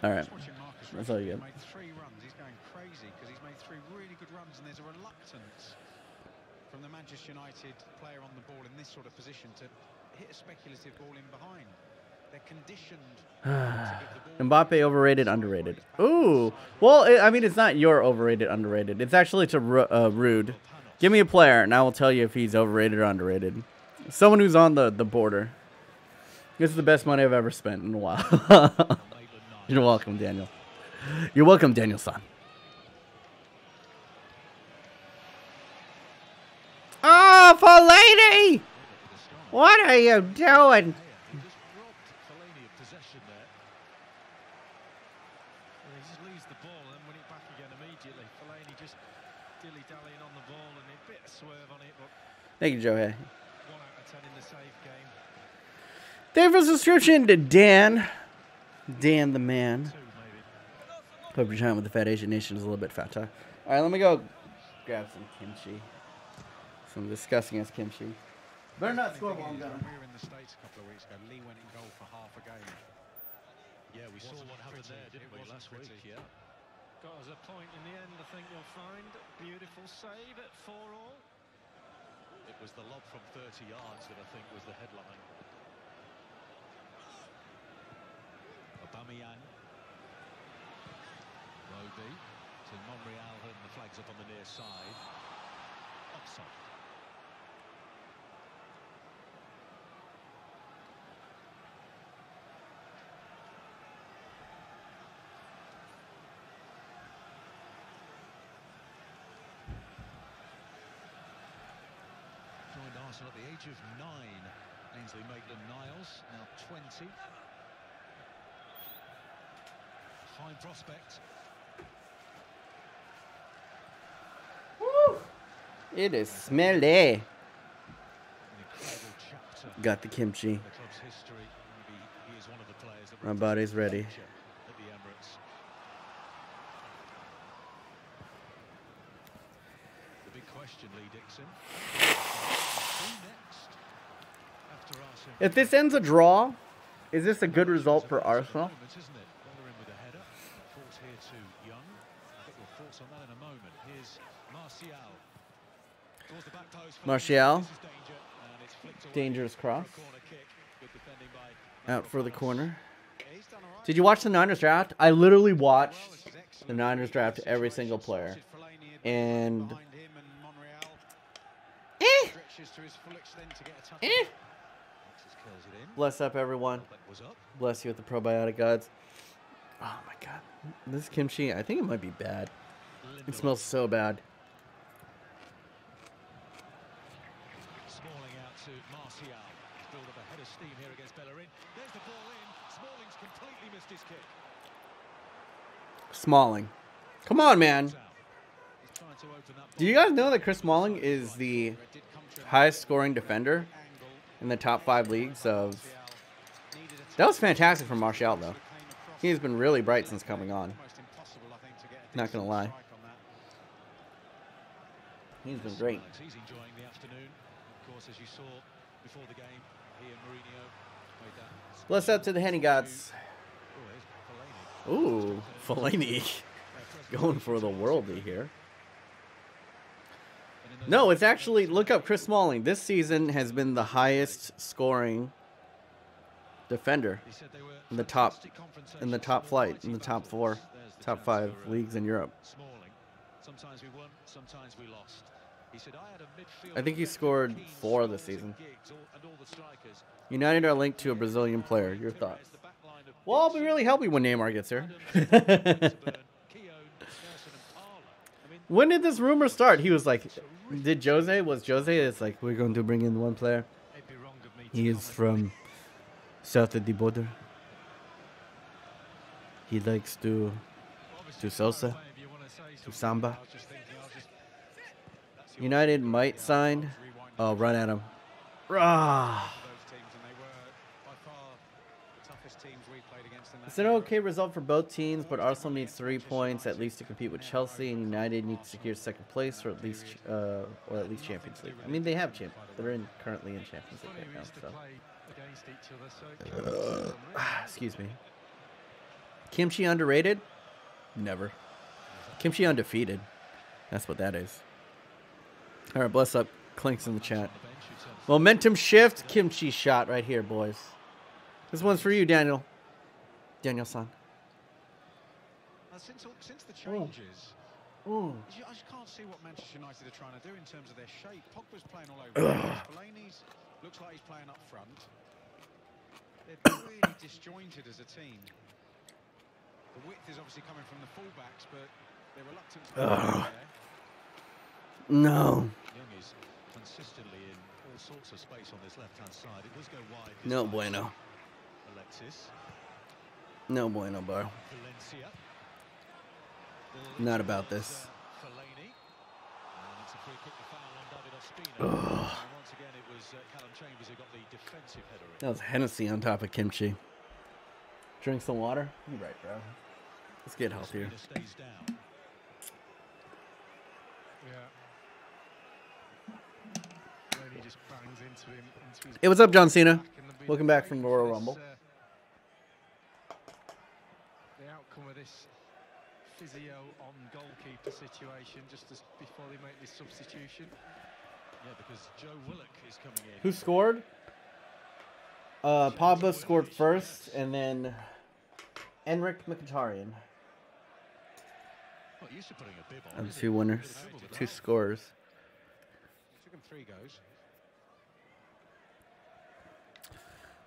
All right. That's all you get. Made 3 runs. He's going crazy because he's made 3 really good runs, and there's a reluctance from the Manchester United player on the ball in this sort of position to hit a speculative ball in behind. They're conditioned to give the ball. Mbappe overrated, underrated. Ooh. Well, I mean, it's not your overrated, underrated. It's actually to Rude. Give me a player, and I will tell you if he's overrated or underrated. Someone who's on the border. This is the best money I've ever spent in a while. You're welcome, Daniel. You're welcome, Daniel-san. Oh, Fellaini! What are you doing? He just robbed Fellaini of possession there. And he just leaves the ball and then win it back again immediately. Fellaini just dilly-dallying on the ball and a bit of swerve on it, but Thank you, Joe. 1 out of 10 in the save game. Thank you for the subscription to Dan. Dan the man. 2 maybe. Hope your time with the Fat Asian Nation is a little bit fat talk. All right, let me go grab some kimchi. Some disgusting ass kimchi. Better not score while I'm When gone. we were in the States a couple of weeks ago, Lee went in goal for half a game. Yeah, we saw what happened there, didn't we, last week? Yeah. Got us a point in the end, I think you'll find. Beautiful save at 4-all. It was the lob from 30 yards that I think was the headline. Aubameyang. Roby to Monreal, and the flag's up on the near side. Offside. Joined Arsenal at the age of 9. Ainsley Maitland-Niles, now 20. Fine prospect. It is smelly. An incredible chapter Got the kimchi. in the club's history. Maybe he is one of the players that My body's ready. at the Emirates. The big question, Lee Dixon. Who next? After Arsenal. If this ends a draw, is this a good result for Arsenal? Moment, isn't it? Bellerin with a header. Falls here to Young. I'll get your thoughts on that in a moment. Here's Martial. Towards the back post. Martial. This is danger, and it's flicked away Dangerous for a cross. corner kick. Good defending by Out for the corner. He's done all right. Did you watch the Niners draft? I literally watched the Niners draft every single player. And Behind him and Monreal eh, stretches to his full extent to get a touch. eh. Alexis curls it in. Bless up, everyone. That was up. Bless you with the probiotic gods. Oh my god. This kimchi, I think it might be bad. It smells so bad. Smalling out to Martial. He's built up a head of steam here against Bellerin. There's the ball in. Smalling's completely missed his kick. Smalling. Come on, man. He's trying to open that Do you guys know that Chris Smalling is the highest scoring defender in the top 5 leagues of... That was fantastic from Martial, though. He's been really bright since coming on. Not gonna lie. He's been great. He's enjoying the afternoon. Of course, as you saw before the game, he and Mourinho made that. Bless up to the Henny Gods. Oh, here's Fellaini. Ooh, Fellaini. Going for the worldly here. No, it's actually, look up Chris Smalling. This season has been the highest scoring defender He said they were in the top fantastic in the top flight, in the top four, There's the top transfer, 5 leagues in Europe. Smalling. Sometimes we won, sometimes we lost. He said, I had a midfield I think he with scored Keane, 4 this Scholes season. and Giggs, and all the strikers. United are linked to a Brazilian player. Your thoughts? The back line of Well, I'll be Dixon, really happy when Neymar gets here. Adams, Keown, Nelson and Parlour. I mean, When did this rumor start? He was like, was Jose? It's like, we're going to bring in one player. it'd be wrong of me to He is comment. from south of the border. He likes to salsa, to samba. United might sign. Oh, run at him. Rah. It's an okay result for both teams, but Arsenal needs 3 points at least to compete with Chelsea, and United needs to secure second place or at least Champions League. I mean, they have they're currently in Champions League right now. So, excuse me. Kimchi underrated? Never. Kimchi undefeated. That's what that is. All right, bless up. Clinks in the chat. Momentum shift. Kimchi shot right here, boys. This one's for you, Daniel. Daniel-san. Since the changes, I just can't see what Manchester United are trying to do in terms of their shape. Pogba's playing all over. Fellaini's looks like he's playing up front. They're really disjointed as a team. The width is obviously coming from the fullbacks, but they're reluctant to play there. No. Young is consistently in all sorts of space on this left-hand side. It does go wide. No bueno. Alexis. No bueno, bro. Valencia. Not about this. Fellaini. And it's a free kick, the foul on David Ospina. And once again, it was Callum Chambers who got the defensive header in. That was Hennessy on top of kimchi. Drink some water? You're right, bro. Let's get healthier. Ospina stays down. He just bangs into him. Into his Hey, what's up, John Cena? back and the Welcome back from the Royal Rumble. The outcome of this physio on goalkeeper situation just as before they make this substitution. Yeah, because Joe Willock is coming in. Who scored? Pogba scored first, and then Enric Mkhitaryan. Not used to putting a bib on. Of 2 winners, 2 scorers. It took him 3 goes.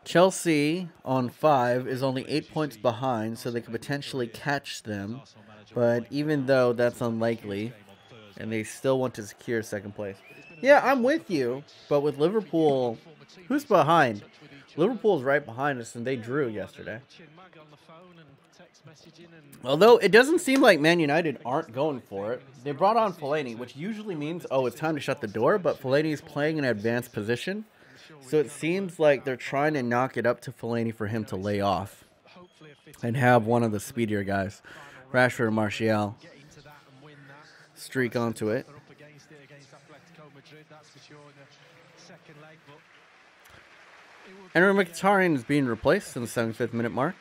Chelsea on 5 is only 8 points behind, so they could potentially catch them. But even though that's unlikely, and they still want to secure second place. Yeah, I'm with you. But with Liverpool, who's behind? Liverpool's right behind us, and they drew yesterday. Although it doesn't seem like Man United aren't going for it. They brought on Fellaini, which usually means, oh, it's time to shut the door. But Fellaini's playing an advanced position. So it seems like they're trying to knock it up to Fellaini for him to lay off and have one of the speedier guys, Rashford or Martial, streak onto it. Enric Mkhitaryan is being replaced in the 75th minute mark.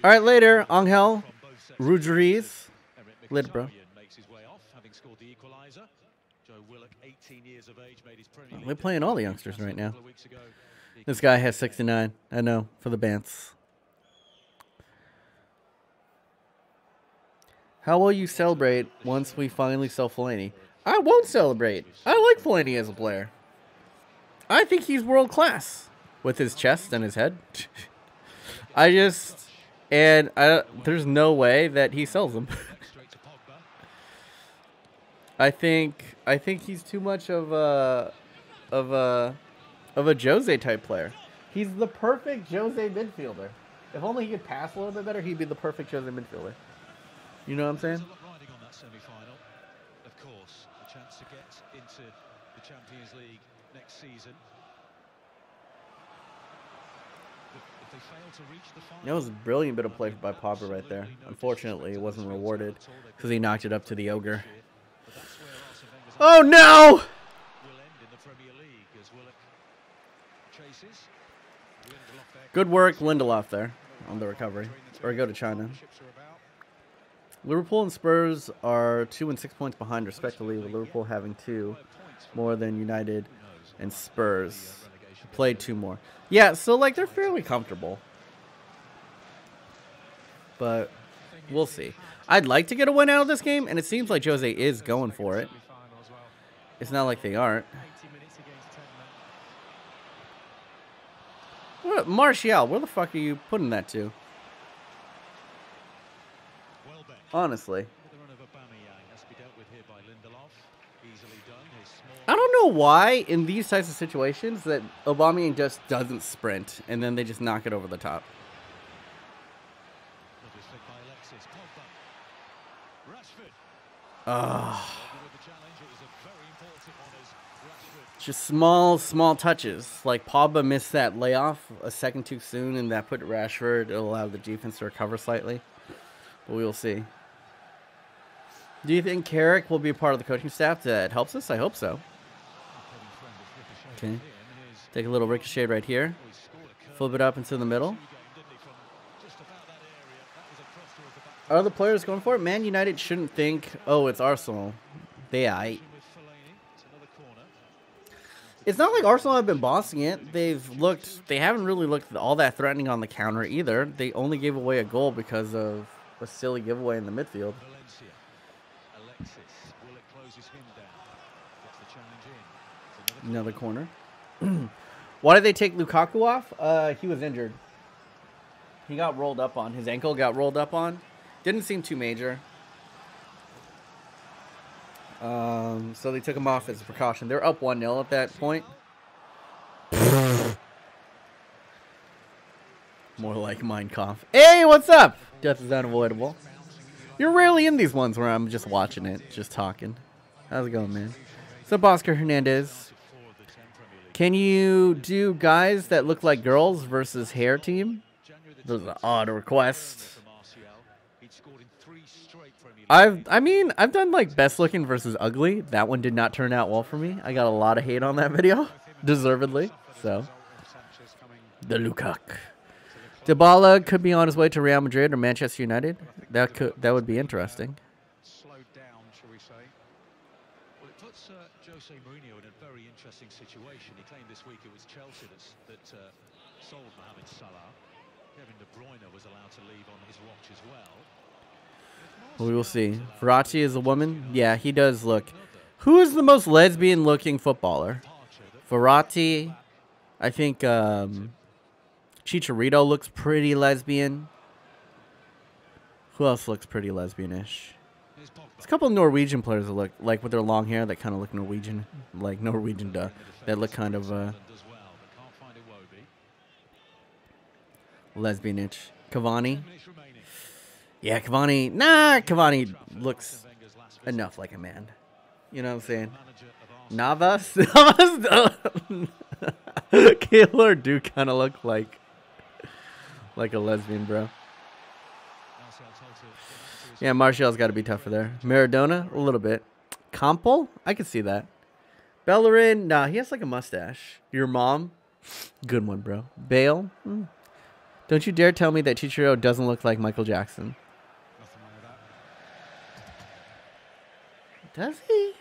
All right, later, Angel Rudriz. Later, bro. We're playing all the youngsters right now. This guy has 69. I know, for the Bants. How will you celebrate once we finally sell Fellaini? I won't celebrate. I like Fellaini as a player. I think he's world class with his chest and his head. There's no way that he sells him. I think he's too much of a Jose type player. He's the perfect Jose midfielder. If only he could pass a little bit better, he'd be the perfect Jose midfielder. You know what I'm saying? There's a lot riding on that semi-final. Of course, a chance to get into the Champions League next season. If they fail to reach the final, That was a brilliant bit of play by Pogba right there. Unfortunately, it wasn't rewarded because he knocked it up to the ogre. Oh no! will end in the Premier League as Willock chases. Good work, Lindelof there on the recovery. Or go to China. Liverpool and Spurs are 2 and 6 points behind respectively, with Liverpool having 2 more than United and Spurs. played 2 more. Yeah, so, like, they're fairly comfortable. But we'll see. I'd like to get a win out of this game, and it seems like Jose is going for it. It's not like they aren't. What, Martial, where the fuck are you putting that to? Honestly. I don't know why in these types of situations that Aubameyang just doesn't sprint and then they just knock it over the top. Just small touches. Like Pogba missed that layoff a second too soon, and that put Rashford. It'll allow the defense to recover slightly, but we'll see. Do you think Carrick will be a part of the coaching staff that helps us? I hope so. Okay. Take a little ricochet right here. Flip it up into the middle. Are the players going for it? Man United shouldn't think, oh, it's Arsenal. It's not like Arsenal have been bossing it. They haven't really looked all that threatening on the counter either. They only gave away a goal because of a silly giveaway in the midfield. Another corner. Why did they take Lukaku off? He was injured. He got rolled up on. His ankle got rolled up on. Didn't seem too major. So they took him off as a precaution. They're up 1-0 at that point. More like Mein Kampf. Hey, what's up? Death is unavoidable. You're rarely in these ones where I'm just watching it, just talking. How's it going, man? What's up, Oscar Hernandez? Can you do guys that look like girls versus hair team? Those are odd requests. I've done like best looking versus ugly. That one did not turn out well for me. I got a lot of hate on that video, deservedly. So, the Lukaku. Dybala could be on his way to Real Madrid or Manchester United. That would be interesting. Slowed down, shall we say? Well, it puts Jose Mourinho in a very interesting situation. He claimed this week it was Chelsea that sold Mohamed Salah. Kevin De Bruyne was allowed to leave on his watch as well. We will see. Verratti is a woman. Yeah, he does look. Who is the most lesbian-looking footballer? Verratti. I think Chicharito looks pretty lesbian. Who else looks pretty lesbian-ish? There's a couple of Norwegian players that look like with their long hair that kind of look Norwegian, like Norwegian duh. That look kind of lesbian-ish. Cavani. Yeah, Cavani. Nah, Cavani looks enough like a man. You know what I'm saying? Navas? Killer do kind of look like a lesbian, bro. Yeah, Martial's got to be tougher there. Maradona? A little bit. Campbell? I can see that. Bellerin? Nah, he has like a mustache. Your mom? Good one, bro. Bale? Don't you dare tell me that Chicharito doesn't look like Michael Jackson. Does he?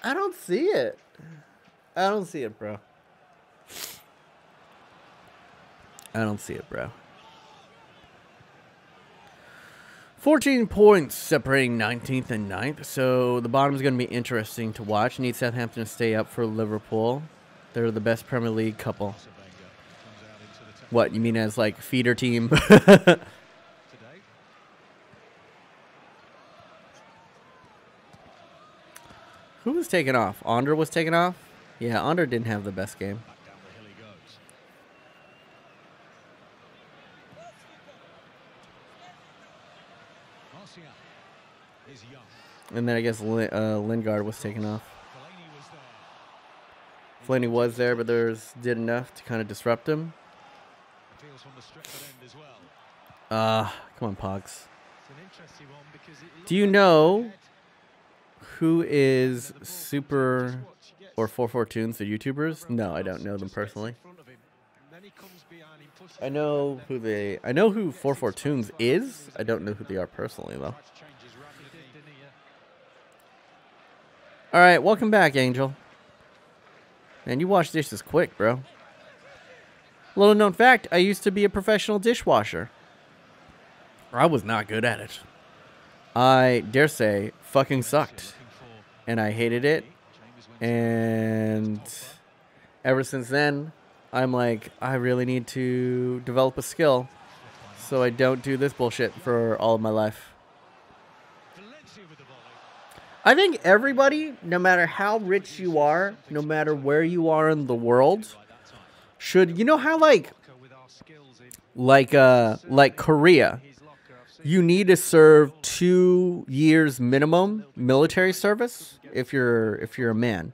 I don't see it. I don't see it, bro. I don't see it, bro. 14 points separating 19th and 9th. So the bottom is going to be interesting to watch. Need Southampton to stay up for Liverpool. They're the best Premier League couple. What, you mean as like feeder team? Who was taken off? Onder was taken off? Yeah, Onder didn't have the best game. And then I guess Lingard was taken off. Fellaini was there, but did enough to kind of disrupt him. Come on, Pogs. Do you know who is Super or 442s, the YouTubers? No, I don't know them personally. I know who 442s is. I don't know who they are personally, though. All right, welcome back, Angel. Man, you wash dishes quick, bro. Little known fact, I used to be a professional dishwasher. I was not good at it. I dare say fucking sucked. And I hated it. And ever since then, I'm like, I really need to develop a skill so I don't do this bullshit for all of my life. I think everybody, no matter how rich you are, no matter where you are in the world, should, you know how like Korea, you need to serve 2 years minimum military service if you're a man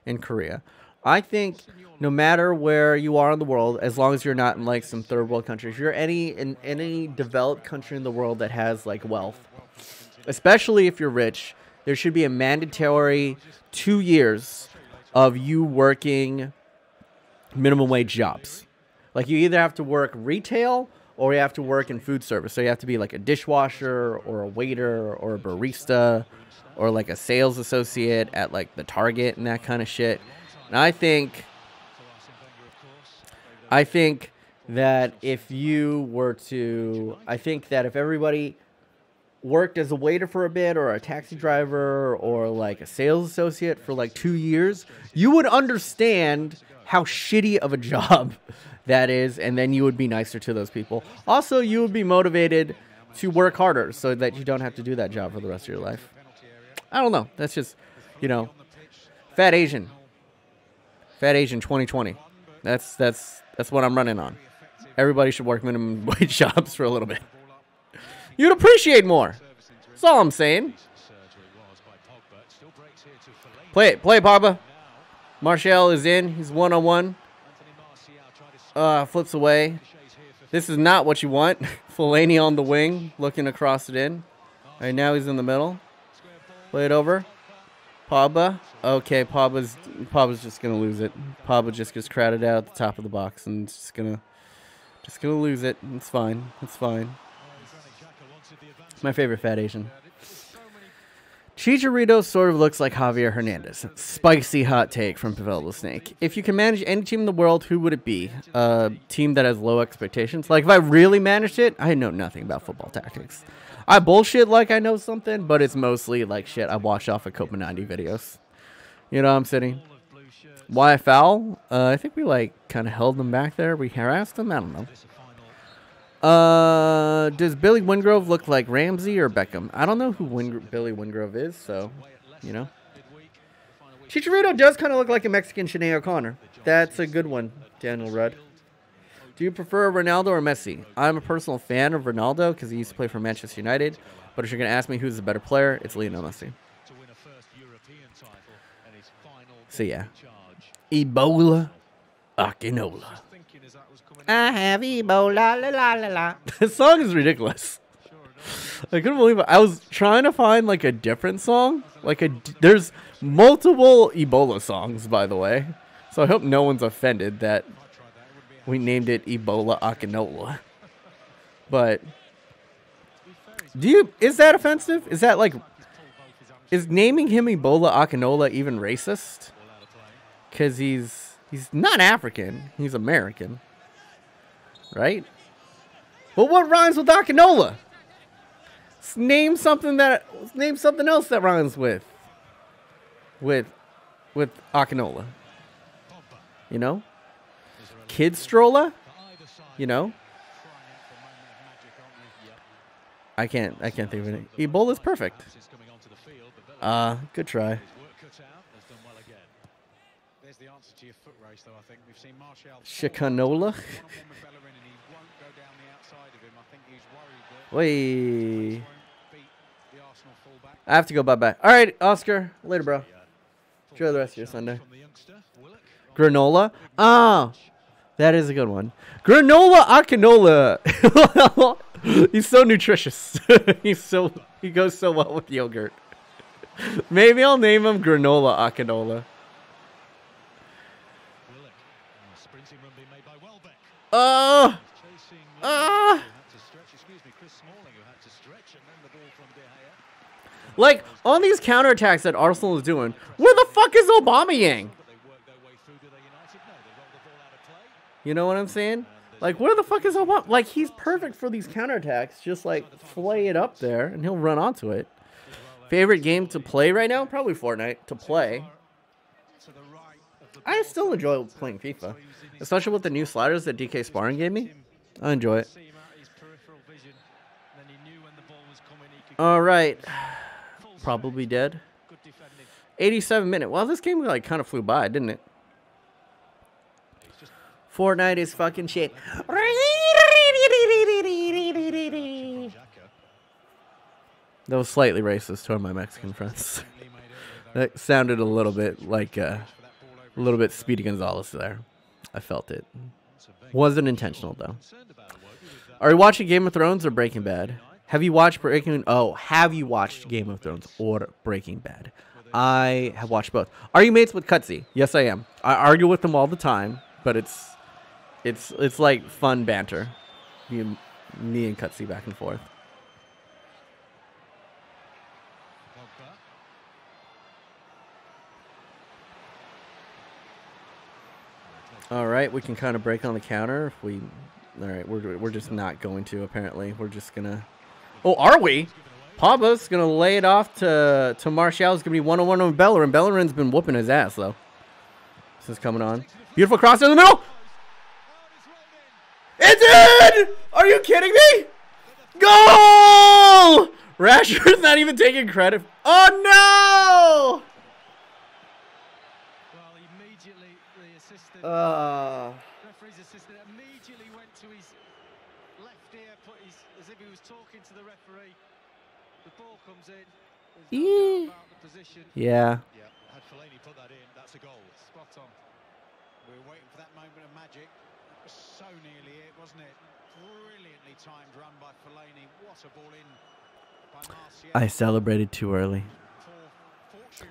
in Korea. I think no matter where you are in the world, as long as you're not in like some third world country, if you're in any developed country in the world that has like wealth, especially if you're rich, there should be a mandatory 2 years of you working minimum wage jobs. Like you either have to work retail or you have to work in food service. So you have to be like a dishwasher or a waiter or a barista or like a sales associate at like the Target and that kind of shit. And I think that if you were to, I think that if everybody worked as a waiter for a bit or a taxi driver or like a sales associate for like 2 years, you would understand how shitty of a job that is, and then you would be nicer to those people. Also, you would be motivated to work harder so that you don't have to do that job for the rest of your life. I don't know. That's just, you know, Fat Asian 2020. That's what I'm running on. Everybody should work minimum wage jobs for a little bit. You'd appreciate more. That's all I'm saying. Play Pogba. Martial is in. He's one-on-one. Flips away. This is not what you want. Fellaini on the wing, looking to cross it in. All right, now he's in the middle. Play it over. Pogba. Okay, Pogba's just gonna lose it. Pogba just gets crowded out at the top of the box and just gonna lose it. It's fine. It's fine. My favorite Fat Asian. Chicharito sort of looks like Javier Hernandez. Spicy hot take from Pavel the Snake. If you can manage any team in the world, who would it be? A team that has low expectations? Like, if I really managed it, I know nothing about football tactics. I bullshit like I know something, but it's mostly like shit I watched off of Copenhagen videos. You know what I'm saying? Why foul? I think we like kind of held them back there. We harassed them. I don't know. Does Billy Wingrove look like Ramsey or Beckham? I don't know who Billy Wingrove is, so, you know. Chicharito does kind of look like a Mexican Sinead O'Connor. That's a good one, Daniel Rudd. Do you prefer Ronaldo or Messi? I'm a personal fan of Ronaldo because he used to play for Manchester United. But if you're going to ask me who's the better player, it's Lionel Messi. So, yeah. Ebola Akinola. I have Ebola, la la la la. This song is ridiculous. I couldn't believe it. I was trying to find like a different song. There's multiple Ebola songs, by the way. So I hope no one's offended that we named it Ebola Akinola. But is that offensive? Is that like, is naming him Ebola Akinola even racist? Because he's not African. He's American. Right? But what rhymes with Akinola? Name something else that rhymes with Akinola. You know? Kid stroller? You know? I can't think of anything. Ebola's perfect. Good try. Shikanola? Wait. I have to go bye-bye. All right, Oscar. Later, bro. Enjoy the rest of your Sunday. Granola? Ah, that is a good one. Granola Akinola. He's so nutritious. He goes so well with yogurt. Maybe I'll name him Granola Akinola. Like, on these counterattacks that Arsenal is doing, where the fuck is Aubameyang? You know what I'm saying? Like, where the fuck is Obama? Like, he's perfect for these counterattacks. Just, like, flay it up there, and he'll run onto it. Favorite game to play right now? Probably Fortnite. To play. I still enjoy playing FIFA. Especially with the new sliders that DK Sparring gave me. I enjoy it. Alright. Probably dead. 87-minute. Well, this game, like, kind of flew by, didn't it? Fortnite is fucking shit. That was slightly racist toward my Mexican friends. That sounded a little bit like a little bit Speedy Gonzalez there. I felt it. Wasn't intentional though. Are you watching Game of Thrones or Breaking Bad? Have you watched have you watched Game of Thrones or Breaking Bad? I have watched both. Are you mates with Cutsy? Yes, I am. I argue with them all the time, but it's like fun banter. Me and Cutsy back and forth. All right, we can kind of break on the counter if we. All right, we're just not going to. Apparently, we're just gonna. Oh, are we? Pogba's gonna lay it off to Martial. It's gonna be 1-on-1 on Bellerin. Bellerin's been whooping his ass though. This is coming on. Beautiful cross in the middle. It's in! Are you kidding me? Goal! Rashford's not even taking credit. Oh no! Well, immediately the assistant, referee's assistant immediately went to his left ear, as if he was talking to the referee. The ball comes in. There's no doubt about the position. Yeah. Yeah, had Fellaini put that in, that's a goal. Spot on. We were waiting for that moment of magic. It was so nearly it, wasn't it? Brilliantly timed run by Fellaini. What a ball in by Martial. I celebrated too early.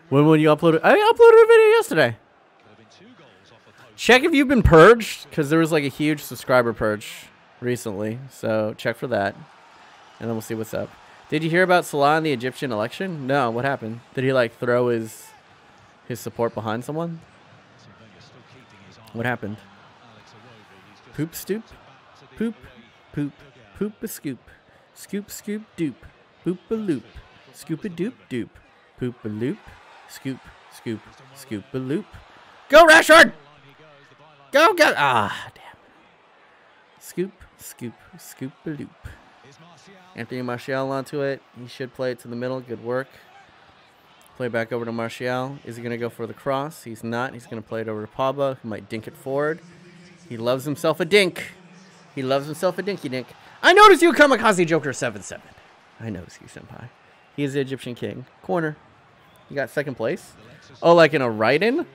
When will you upload it? I uploaded a video yesterday. Check if you've been purged, because there was like a huge subscriber purge recently. So check for that, and then we'll see what's up. Did you hear about Salah in the Egyptian election? No, what happened? Did he like throw his support behind someone? What happened? Poop stoop? Poop, poop, poop a scoop. Scoop, scoop, doop. Poop a loop. Scoop a doop, doop. Poop a loop. Scoop, scoop, scoop a loop. Go, Rashford! Go, go! Ah, damn. Scoop, scoop, scoop a loop. Anthony Martial onto it. He should play it to the middle. Good work. Play back over to Martial. Is he going to go for the cross? He's not. He's going to play it over to Pogba, who might dink it forward. He loves himself a dink. He loves himself a dinky dink. I noticed you, Kamikaze Joker 77. I noticed you, senpai. He is the Egyptian king. Corner. He got second place. Oh, like in a write-in?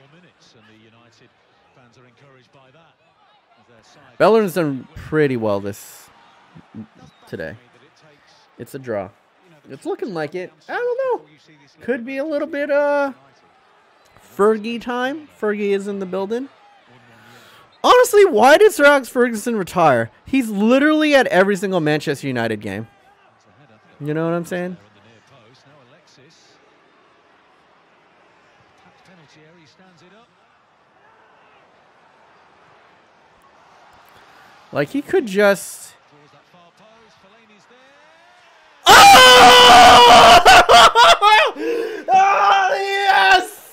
Bellerin's done pretty well today. It's a draw. It's looking like it. I don't know. Could be a little bit Fergie time. Fergie is in the building. Honestly, why did Sir Alex Ferguson retire? He's literally at every single Manchester United game. You know what I'm saying? Like, he could just... Oh! Oh, yes!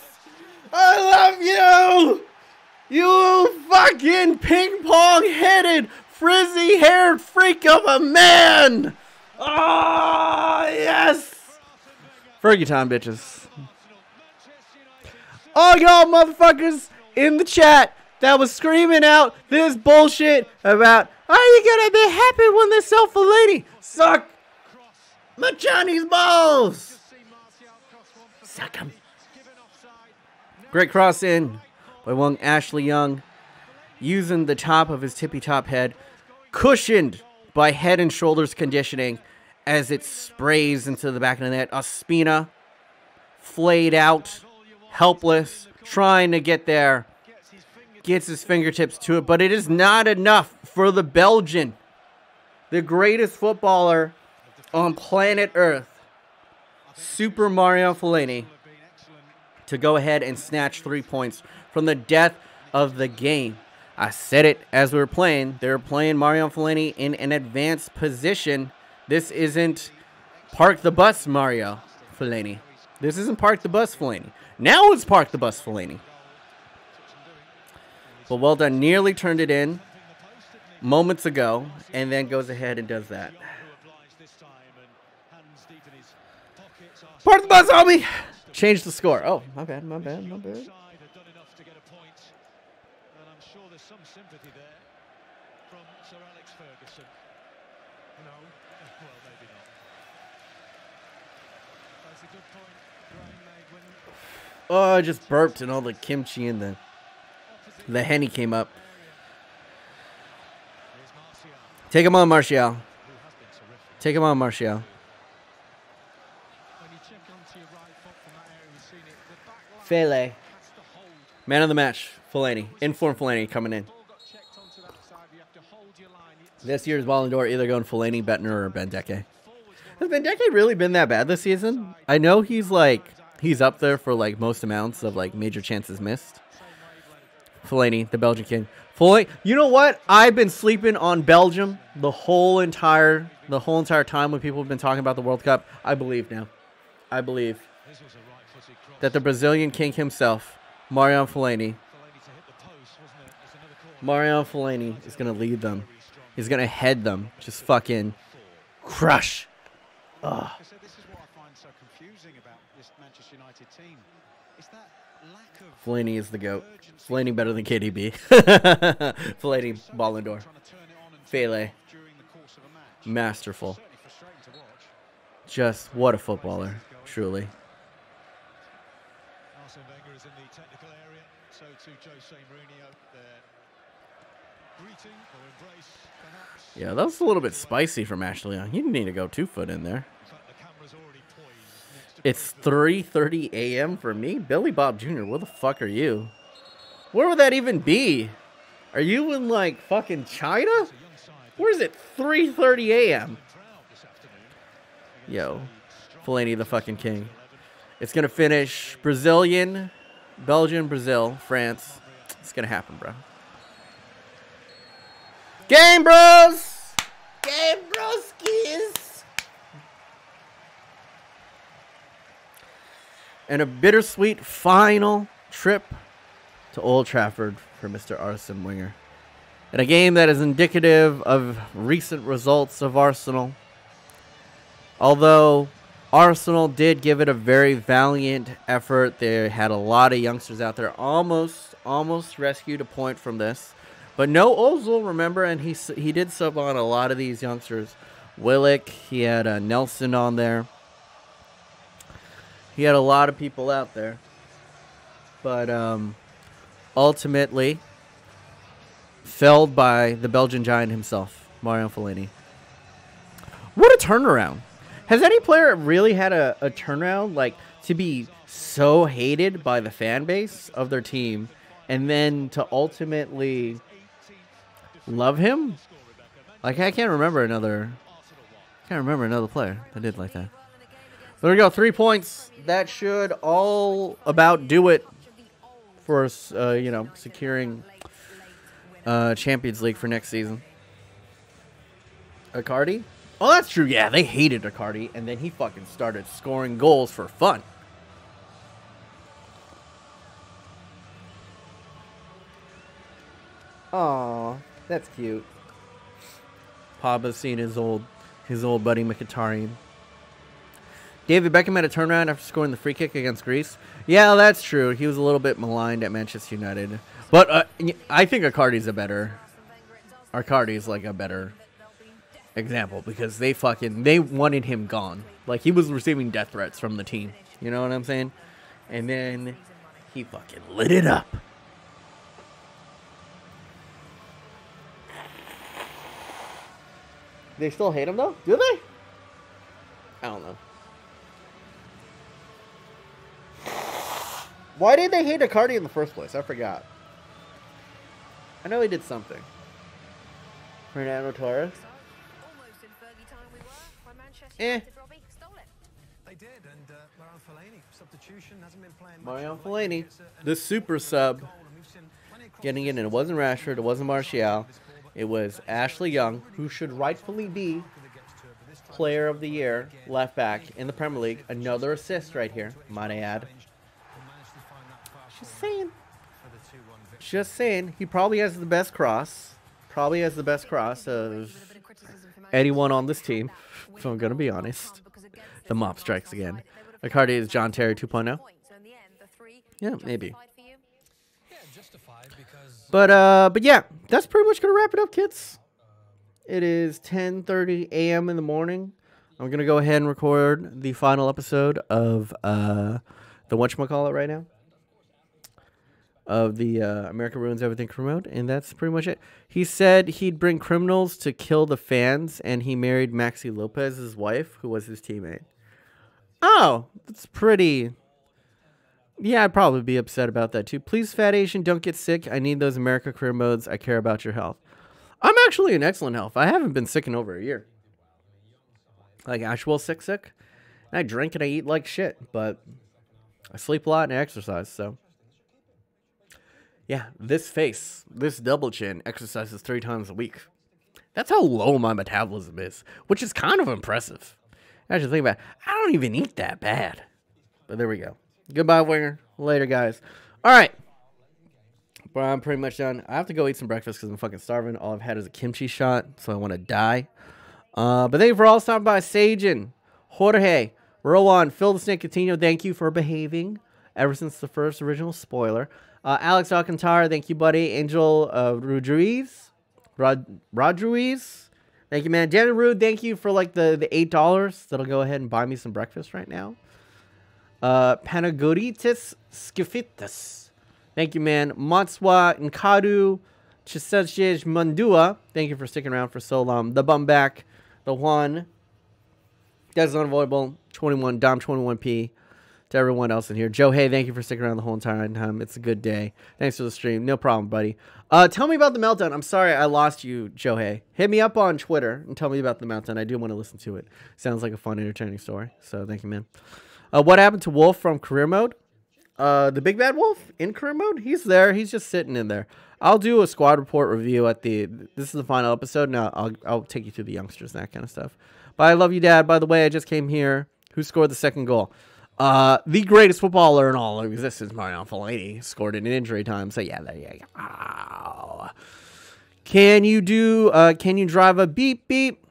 I love you! You fucking ping-pong-headed, frizzy-haired freak of a man! Oh, yes! Fergie time, bitches. All y'all motherfuckers in the chat that was screaming out this bullshit about, are you gonna be happy when they sell Fellaini? Suck my Chinese balls! Suck 'em. Great cross in by Ashley Young, using the top of his tippy-top head, cushioned by head and shoulders conditioning as it sprays into the back of the net. Ospina, flayed out, helpless, trying to get there. Gets his fingertips to it, but it is not enough for the Belgian, the greatest footballer on planet Earth, Super Mario Fellaini, to go ahead and snatch 3 points from the death of the game. I said it as we were playing. They were playing Mario Fellaini in an advanced position. This isn't park the bus Mario Fellaini. This isn't park the bus Fellaini. Now it's park the bus Fellaini. But well done. Nearly turned it in moments ago, and then goes ahead and does that. Park the bus, homie! Change the score. Oh, my bad, my bad, my bad. Oh, I just burped and all the kimchi and the Henny came up. Take him on, Martial. Take him on, Martial. Fele. Man of the match, Fellaini. Informed Fellaini coming in. This year's Ballon d'Or either going Fellaini, Bettner, or Benteke. Has Benteke really been that bad this season? I know he's up there for like most amounts of like major chances missed. Fellaini, the Belgian king. Fellaini, you know what? I've been sleeping on Belgium the whole entire time when people have been talking about the World Cup. I believe now. I believe that the Brazilian king himself, Mario Fellaini, is going to lead them. He's going to head them. Just fucking crush. Ugh. This is what I find so confusing about this Manchester United team. It's that lack of Fellaini is the GOAT. Fellaini better than KDB. Fellaini, Ballon d'Or. Fele. Masterful. Just what a footballer, truly. Arsene Wenger is in the technical area, so too Jose Mourinho. Greeting or embrace, perhaps. Yeah, that was a little bit spicy from Ashley Young. You need to go 2 foot in there. It's 3:30 a.m. for me? Billy Bob Jr., where the fuck are you? Where would that even be? Are you in, like, fucking China? Where is it? 3:30 a.m. Yo, Fellaini the fucking king. It's going to finish Brazilian, Belgium, Brazil, France. It's going to happen, bro. Game bros! Game broskies! And a bittersweet final trip to Old Trafford for Mr. Arsene Wenger. In a game that is indicative of recent results of Arsenal. Although Arsenal did give it a very valiant effort. They had a lot of youngsters out there. Almost rescued a point from this. But no Ozil, remember, and he did sub on a lot of these youngsters. Willick, he had Nelson on there. He had a lot of people out there. But ultimately, felled by the Belgian giant himself, Mario Fellaini. What a turnaround. Has any player really had a turnaround, like, to be so hated by the fan base of their team, and then to ultimately love him? Like, I can't remember another player that did like that. There we go, 3 points. That should all about do it for us, securing Champions League for next season. Icardi? Oh, that's true. Yeah, they hated Icardi, and then he fucking started scoring goals for fun. Aw, that's cute. Pogba's seen his old buddy Mkhitaryan. David Beckham had a turnaround after scoring the free kick against Greece. Yeah, that's true. He was a little bit maligned at Manchester United. But I think Icardi's like a better example, because they wanted him gone. Like, he was receiving death threats from the team. You know what I'm saying? And then he fucking lit it up. They still hate him though? Do they? I don't know. Why did they hate Icardi in the first place? I forgot. I know he did something. Fernando Torres. Marion Fellaini, the super sub, getting in. And it wasn't Rashford, it wasn't Martial. It was Ashley Young, who should rightfully be Player of the Year, left back in the Premier League. Another assist right here, might I add. Just saying. Just saying. He probably has the best cross. Probably has the best cross of anyone on this team, if I'm going to be honest. The mop strikes again. Icardi is John Terry 2.0. Yeah, maybe. But yeah, that's pretty much going to wrap it up, kids. It is 10:30 a.m. in the morning. I'm going to go ahead and record the final episode of the whatchamacallit right now. Of the America Ruins Everything remote, and that's pretty much it. He said he'd bring criminals to kill the fans, and he married Maxi Lopez's wife, who was his teammate. Oh, that's pretty... Yeah, I'd probably be upset about that too. Please, Fat Asian, don't get sick. I need those America career modes. I care about your health. I'm actually in excellent health. I haven't been sick in over a year. Like actual sick. And I drink and I eat like shit, but I sleep a lot and I exercise, so... Yeah, this face, this double chin, exercises 3 times a week. That's how low my metabolism is, which is kind of impressive. I should think about it. I don't even eat that bad. But there we go. Goodbye, Winger. Later, guys. All right. But I'm pretty much done. I have to go eat some breakfast because I'm fucking starving. All I've had is a kimchi shot, so I want to die. But thank you for all stopping by. Sajin, Jorge, Rowan, Phil the Snake Coutinho, thank you for behaving ever since the first original spoiler. Alex Alcantara, thank you, buddy. Angel Rodriguez. Thank you, man. Janet Rude, thank you for like the $8 that'll go ahead and buy me some breakfast right now. Panagoritis Skifitas. Thank you, man. Matswa Nkadu Chisajej Mundua. Thank you for sticking around for so long. The Bumback. The Juan. That's unavoidable. 21. Dom 21p. To everyone else in here. Joe, hey, thank you for sticking around the whole entire time. It's a good day. Thanks for the stream. No problem, buddy. Tell me about the meltdown. I'm sorry I lost you, Joe, hey. Hit me up on Twitter and tell me about the meltdown. I do want to listen to it. Sounds like a fun, entertaining story. So thank you, man. What happened to Wolf from career mode? The big bad Wolf in career mode? He's there. He's just sitting in there. I'll do a squad report review at the... This is the final episode. Now I'll take you through the youngsters and that kind of stuff. But I love you, Dad. By the way, I just came here. Who scored the second goal? The greatest footballer in all of existence, Marion Fellaini, scored in injury time. So yeah, there you go. Oh. Can you drive a beep beep?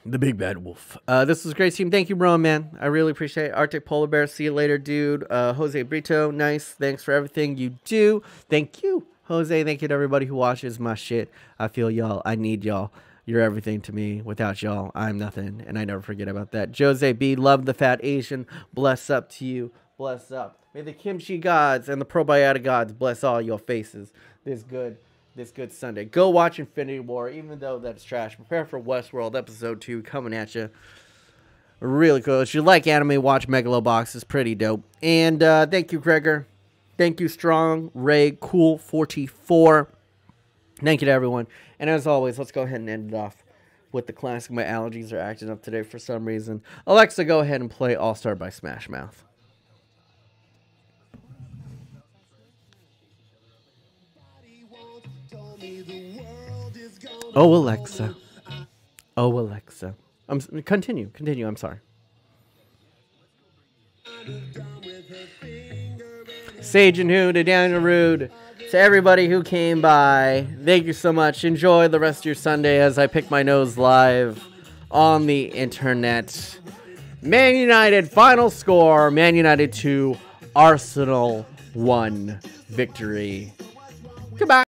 The big bad wolf. This was a great team. Thank you, Rowan, man. I really appreciate it. Arctic Polar Bear. See you later, dude. Jose Brito. Nice. Thanks for everything you do. Thank you, Jose. Thank you to everybody who watches my shit. I feel y'all. I need y'all. You're everything to me. Without y'all, I'm nothing. And I never forget about that. Jose B. Love the Fat Asian. Bless up to you. Bless up. May the kimchi gods and the probiotic gods bless all your faces this good Sunday. Go watch Infinity War, even though that's trash. Prepare for Westworld Episode 2 coming at you. Really cool. If you like anime, watch Megalobox. It's pretty dope. And thank you, Gregor. Thank you, Strong, Ray, Cool 44. Thank you to everyone. And as always, let's go ahead and end it off with the classic. My allergies are acting up today for some reason. Alexa, go ahead and play All-Star by Smash Mouth. Oh, Alexa. Oh, Alexa. Continue. I'm sorry. Sage and Who to Daniel Rude. To everybody who came by, thank you so much. Enjoy the rest of your Sunday as I pick my nose live on the internet. Man United final score. Man United 2, Arsenal 1 victory. Goodbye.